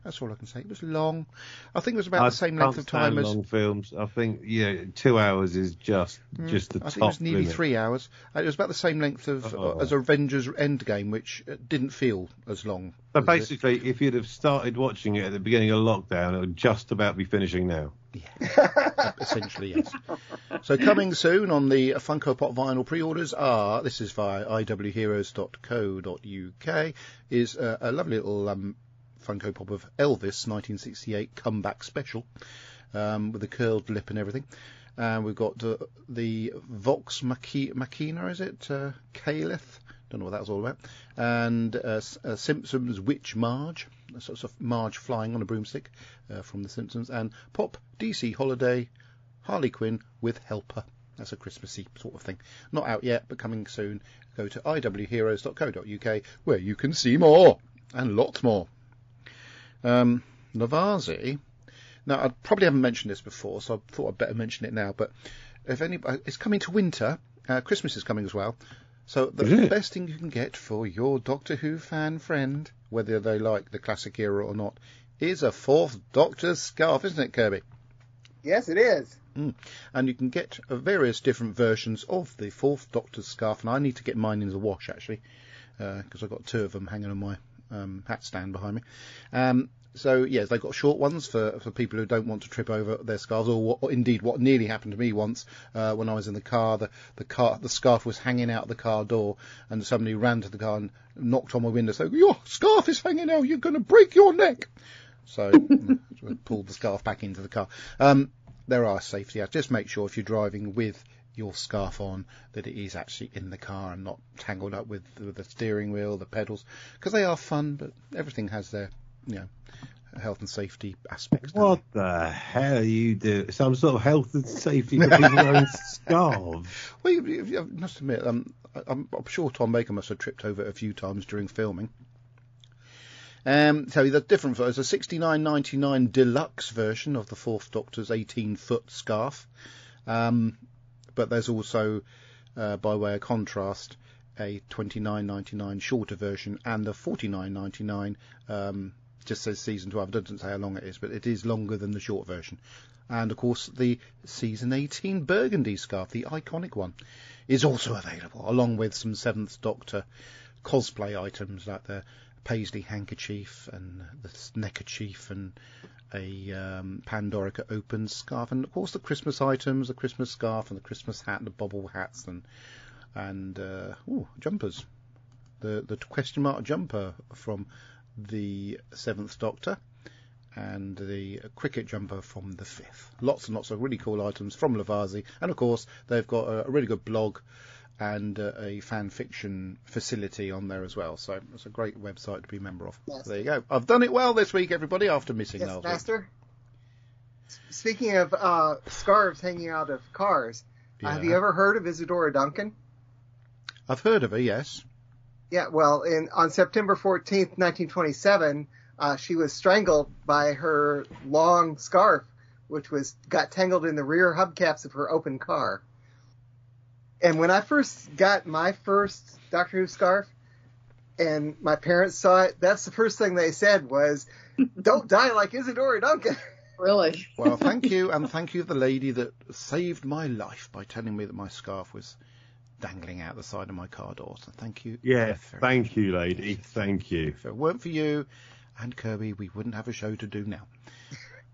That's all I can say. It was long. I think it was about the same length of time as long films. I think 2 hours is just the top. I think it was nearly limit. 3 hours. It was about the same length of as Avengers Endgame, which didn't feel as long. So basically, if you'd have started watching it at the beginning of lockdown, it would just about be finishing now. Yeah, essentially yes. So coming soon on the Funko Pop vinyl pre-orders this is via iwheroes.co.uk, is a lovely little Funko Pop of Elvis 1968 comeback special with a curled lip and everything. We've got the Vox Machina, is it? Caliph? Don't know what that was all about. And Simpsons Witch Marge, a sort of Marge flying on a broomstick from The Simpsons. And Pop DC Holiday Harley Quinn with Helper. That's a Christmassy sort of thing. Not out yet, but coming soon. Go to iwheroes.co.uk where you can see more and lots more. Navazi. Now, I probably haven't mentioned this before, so I thought I'd better mention it now. But if anybody, it's coming to winter. Christmas is coming as well. So the best thing you can get for your Doctor Who fan friend, whether they like the classic era or not, is a Fourth Doctor scarf, isn't it, Kirby? Yes, it is. And you can get various different versions of the Fourth Doctor scarf. And I need to get mine in the wash, actually, because I've got 2 of them hanging on my hat stand behind me. So, yes, they've got short ones for people who don't want to trip over their scarves, or indeed what nearly happened to me once when I was in the car. The scarf was hanging out the car door, and somebody ran to the car and knocked on my window saying, "Your scarf is hanging out, you're going to break your neck." So I pulled the scarf back into the car. There are safety acts. Just make sure if you're driving with your scarf on that it is actually in the car and not tangled up with the steering wheel, the pedals, because they are fun, but everything has their health and safety aspects. What the hell are you doing? Some sort of health and safety for people wearing scarves? Well, you must admit, I'm sure Tom Baker must have tripped over it a few times during filming. So the different version, a $69.99 deluxe version of the Fourth Doctor's 18-foot scarf. But there's also, by way of contrast, a $29.99 shorter version and the $49.99 just says season 12. It doesn't say how long it is, but it is longer than the short version. And of course the season 18 burgundy scarf, the iconic one, is also available, along with some 7th Doctor cosplay items like the paisley handkerchief and the neckerchief and a Pandorica open scarf, and of course the Christmas items, the Christmas scarf and the Christmas hat and the bobble hats and jumpers. The question mark jumper from the 7th Doctor and the cricket jumper from the 5th. Lots and lots of really cool items from Lavazi, and of course they've got a really good blog and a fan fiction facility on there as well, so it's a great website to be a member of. Yes. There you go. I've done it well this week, everybody, after missing last Master. Week. Speaking of scarves hanging out of cars, have you ever heard of Isadora Duncan? I've heard of her, yes. Yeah, well, on September 14th, 1927, she was strangled by her long scarf, which got tangled in the rear hubcaps of her open car. And when I first got my first Doctor Who scarf, and my parents saw it, that's the first thing they said was, "Don't die like Isadora Duncan." Really? Well, thank you, and thank you to the lady that saved my life by telling me that my scarf was dangling out the side of my car door. So thank you. Yeah, thank you, lady. Thank you. If it weren't for you and Kirby, we wouldn't have a show to do now.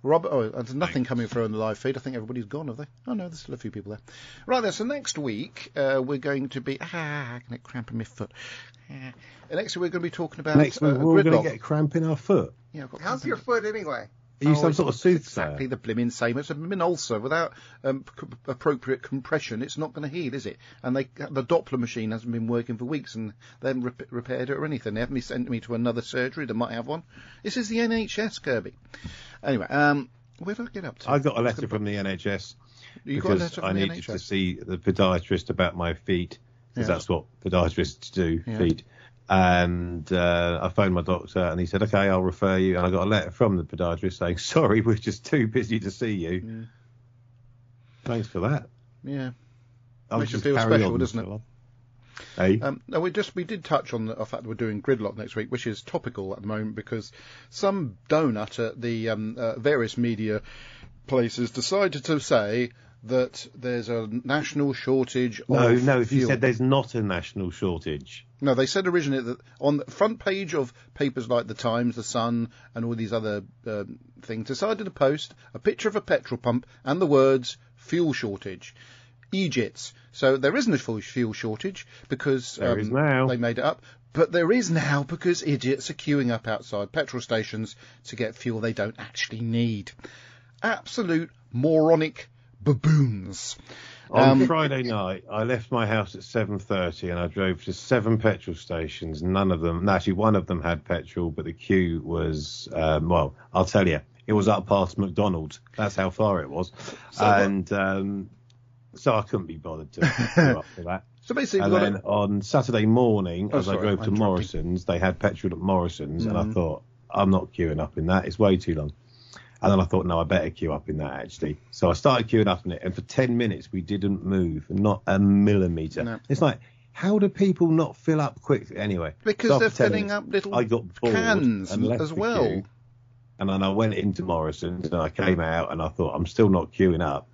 Robert, there's nothing coming through on the live feed. I think everybody's gone, have they? Oh no, there's still a few people there. Right then, so next week we're going to be can it cramp in my foot? Next week we're going to be talking about next week we're going to get cramp in our foot. Yeah, how's your foot anyway? Are you some sort of soothsayer? Exactly the blimmin' same. It's a blimmin' ulcer. Without appropriate compression, it's not going to heal, is it? And the Doppler machine hasn't been working for weeks, and they haven't repaired it or anything. They haven't sent me to another surgery. They might have one. This is the NHS, Kirby. Anyway, where did I get up to? I got a letter from the NHS because I needed to see the podiatrist about my feet, because that's what podiatrists do, feet. And I phoned my doctor, and he said, "Okay, I'll refer you." And I got a letter from the podiatrist saying, "Sorry, we're just too busy to see you." Yeah. Thanks for that. Yeah, makes you feel special, doesn't it? Hey. No, we did touch on the fact that we're doing Gridlock next week, which is topical at the moment because some donut at the various media places decided to say that there's a national shortage of fuel. He said there's not a national shortage. No, they said originally that on the front page of papers like The Times, The Sun, and all these other things, decided to post a picture of a petrol pump and the words fuel shortage. Egypt. So there isn't a fuel shortage because there is now. They made it up. But there is now because idiots are queuing up outside petrol stations to get fuel they don't actually need. Absolute moronic baboons. On Friday night, I left my house at 7:30 and I drove to 7 petrol stations. None of them, actually one of them had petrol, but the queue was, well, I'll tell you, it was up past McDonald's. That's how far it was. So I couldn't be bothered to go up for that. So basically, and then on Saturday morning, I drove to Morrison's, they had petrol at Morrison's, and I thought, I'm not queuing up in that. It's way too long. And then I thought, no, I better queue up in that, actually. So I started queuing up in it, and for 10 minutes, we didn't move, not a millimetre. No. It's like, how do people not fill up quick? Anyway. Because they're filling up little cans and left as well. Queue, and then I went into Morrison's, and I came out, and I thought, I'm still not queuing up.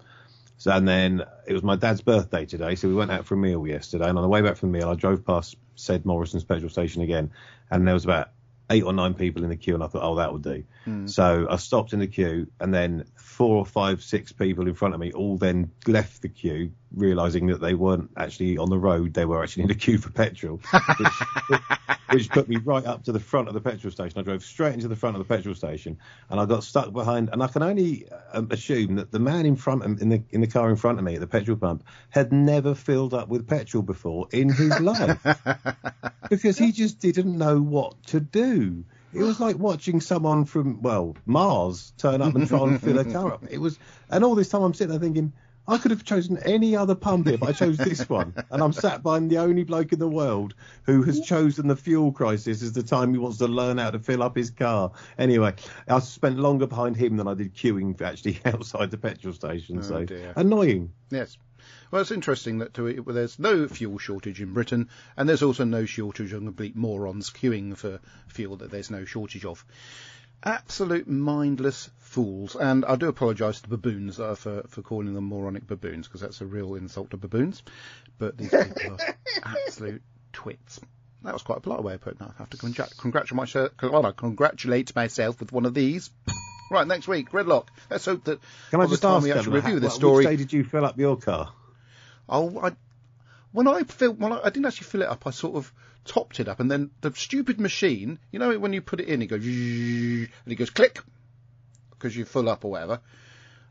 So, and then it was my dad's birthday today, so we went out for a meal yesterday. And on the way back from the meal, I drove past said Morrison's petrol station again, and there was about 8 or 9 people in the queue, and I thought, oh, that would do. So I stopped in the queue, and then 4 or 5, 6 people in front of me all then left the queue, realising that they weren't actually on the road, they were actually in the queue for petrol, which put me right up to the front of the petrol station. I drove straight into the front of the petrol station, and I got stuck behind, and I can only assume that the man in front in the car in front of me at the petrol pump had never filled up with petrol before in his life, because he just didn't know what to do. It was like watching someone from, Mars turn up and try and fill a car up. It was, and all this time I'm sitting there thinking, I could have chosen any other pump here, but I chose this one. And I'm sat behind the only bloke in the world who has chosen the fuel crisis as the time he wants to learn how to fill up his car. Anyway, I spent longer behind him than I did queuing actually outside the petrol station. Dear. Annoying. Yes. Well, it's interesting that there's no fuel shortage in Britain, and there's also no shortage of complete morons queuing for fuel that there's no shortage of. Absolute mindless fools, and I do apologise to baboons for calling them moronic baboons, because that's a real insult to baboons, but these people are absolute twits. That was quite a polite way of putting it. I have to congratulate myself with one of these. Right, next week, Gridlock. Let's hope that Can I just ask we actually review this which story. day did you fill up your car? I didn't actually fill it up. I sort of topped it up, and then the stupid machine, you know, when you put it in, it goes and it goes click because you full up or whatever.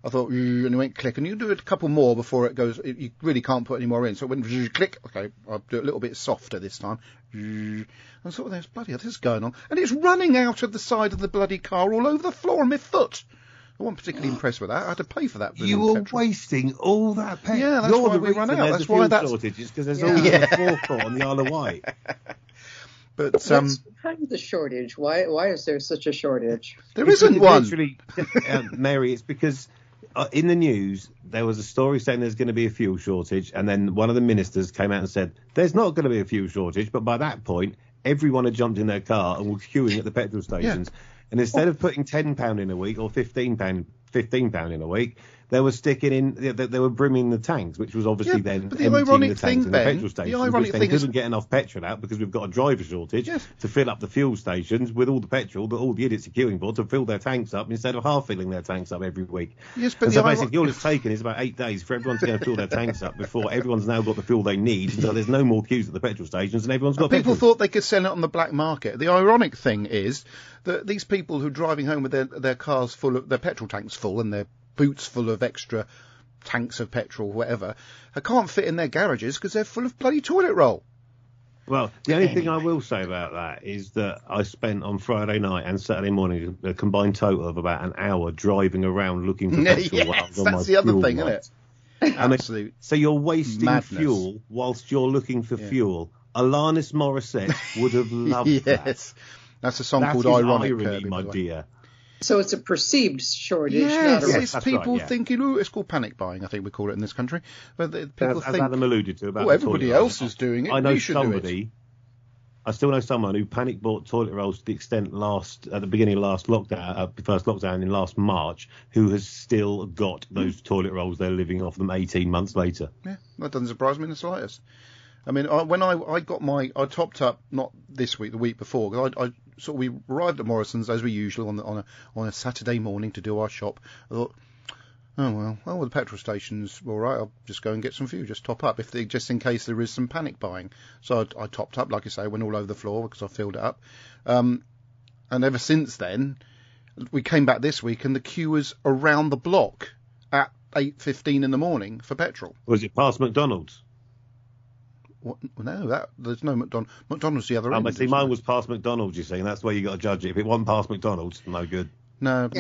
I thought, and it went click, and you do it a couple more before it goes. You really can't put any more in, so it went click. Okay, I'll do it a little bit softer this time. I thought, there's bloody hell, this is going on, and it's running out of the side of the bloody car all over the floor on my foot. I wasn't particularly impressed with that. I had to pay for that. You were wasting all that petrol. Yeah, that's why we run out. That's why that's shortage. It's because there's all the forecourt on the Isle of Wight. But what's behind the shortage? Why is there such a shortage? There isn't one. Literally, Mary, it's because in the news there was a story saying there's going to be a fuel shortage, and then one of the ministers came out and said there's not going to be a fuel shortage, but by that point everyone had jumped in their car and was queuing at the petrol stations. Yeah. And instead of putting £10 in a week or £15 in a week, they were sticking in. They were brimming the tanks, which was obviously then emptying the tanks in the petrol stations. Which then couldn't get enough petrol out because we've got a driver shortage to fill up the fuel stations with all the petrol that all the idiots are queuing for to fill their tanks up instead of half filling their tanks up every week. Yes, but and so basically all it's taken is about 8 days for everyone to go and fill their tanks up before everyone's now got the fuel they need. So there's no more queues at the petrol stations and everyone's got people petrol. Thought they could sell it on the black market. The ironic thing is that these people who are driving home with their cars full of their petrol tanks full and their boots full of extra tanks of petrol, whatever, can't fit in their garages because they're full of bloody toilet roll. Well, the only thing I will say about that is that I spent on Friday night and Saturday morning a combined total of about an hour driving around looking for petrol. Yes, that's the other thing, isn't it? Absolute. So you're wasting madness. fuel whilst you're looking for fuel. Alanis Morissette would have loved that. That's a song called Ironic, irony, Kirby, my dear. So it's a perceived shortage. Yes, not a... it's people thinking, it's called panic buying, I think we call it in this country. But people as Adam alluded to, about everybody else is doing it. I know somebody. I still know someone who panic bought toilet rolls to the extent at the beginning of last lockdown, first lockdown in last March, who has still got those toilet rolls. They're living off them 18 months later. Yeah, that doesn't surprise me in the slightest. I mean, when I topped up, not this week, the week before, because we arrived at Morrison's as we usual on a Saturday morning to do our shop. I thought, well, the petrol station's all right. I'll just go and get some fuel, just top up, just in case there is some panic buying. So I topped up, like I say, went all over the floor because I filled it up. And ever since then, we came back this week and the queue was around the block at 8:15 in the morning for petrol. Was it past McDonald's? What? No, there's no McDonald's. McDonald's the other end. See, mine was past McDonald's, you see, and that's where you got to judge it. If it wasn't past McDonald's, no good. No,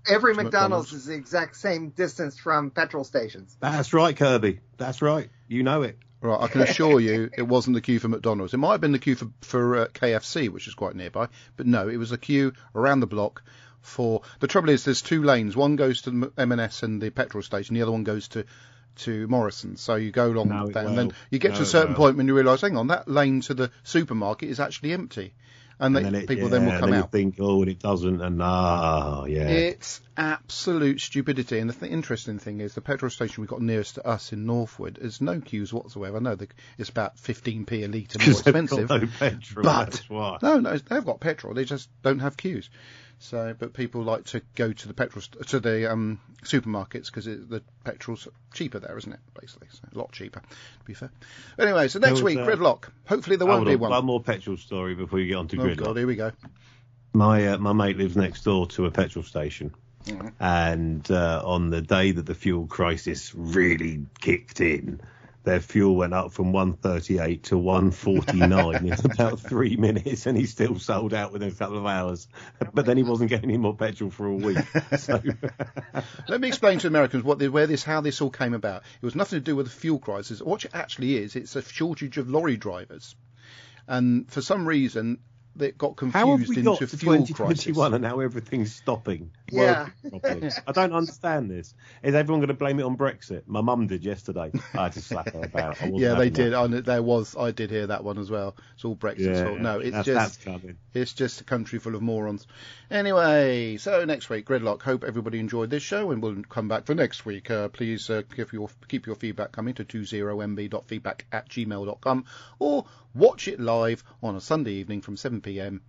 every McDonald's is the exact same distance from petrol stations. That's right, Kirby. That's right. You know it. Right, I can assure you it wasn't the queue for McDonald's. It might have been the queue for KFC, which is quite nearby, but no, it was a queue around the block for... The trouble is there's two lanes. One goes to the M&S and the petrol station. The other one goes to Morrison's. So you go along that, and then you get to a certain point when you realise, hang on, that lane to the supermarket is actually empty. And people will come out. You think, and it doesn't, and It's absolute stupidity. And the interesting thing is, the petrol station we got nearest to us in Northwood, there's no queues whatsoever. I know it's about 15p a litre more expensive. Got no petrol, but that's why. No, they've got petrol. They just don't have queues. So, but people like to go to the supermarkets because the petrol's cheaper there, isn't it? Basically, so a lot cheaper, to be fair. Anyway, so next week, gridlock. Hopefully there won't be one. One more petrol story before you get on to gridlock. God, here we go. My mate lives next door to a petrol station, and on the day that the fuel crisis really kicked in, their fuel went up from 138 to 149 in about 3 minutes, and he still sold out within a couple of hours. But then he wasn't getting any more petrol for a week. So. Let me explain to Americans how this all came about. It was nothing to do with the fuel crisis. What it actually is, it's a shortage of lorry drivers, and for some reason that got confused into fuel crisis. And now everything's stopping. Yeah. I don't understand this. Is everyone going to blame it on Brexit? My mum did yesterday. I had to slap her about. Yeah, they did. I did hear that one as well. It's all Brexit's fault. No, it's just a country full of morons. Anyway, so next week, Gridlock. Hope everybody enjoyed this show, and we'll come back for next week. Please keep your feedback coming to 20mb.feedback@gmail.com, or watch it live on a Sunday evening from 7 p.m.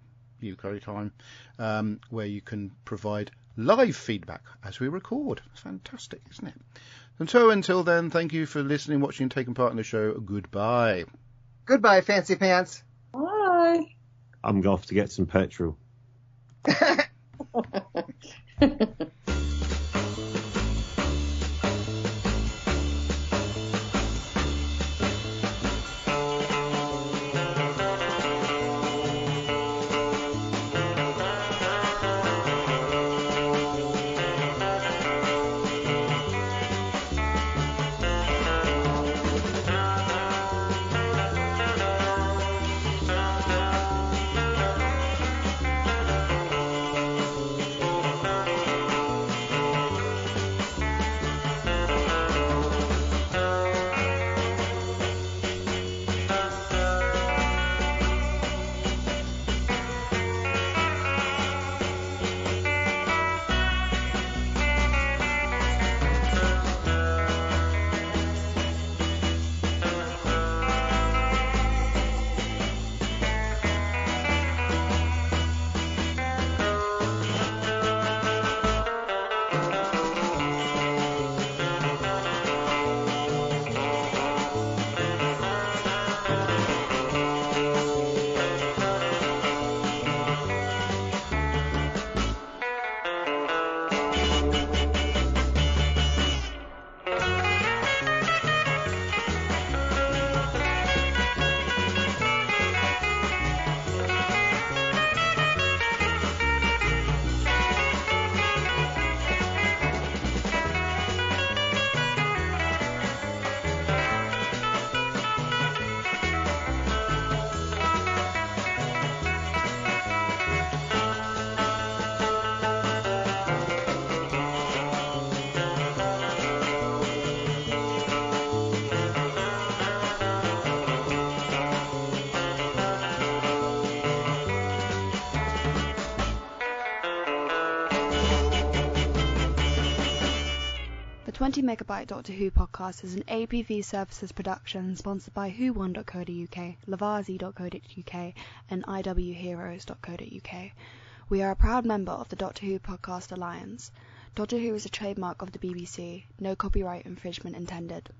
UK time, where you can provide live feedback as we record. It's fantastic, isn't it? And so until then, thank you for listening, watching, and taking part in the show. Goodbye. Goodbye, Fancy Pants. Bye. I'm off to get some petrol. 20 Megabyte Doctor Who podcast is an APV Services production sponsored by whowon.co.uk, lavazi.co.uk and iwheroes.co.uk. We are a proud member of the Doctor Who Podcast Alliance. Doctor Who is a trademark of the BBC. No copyright infringement intended.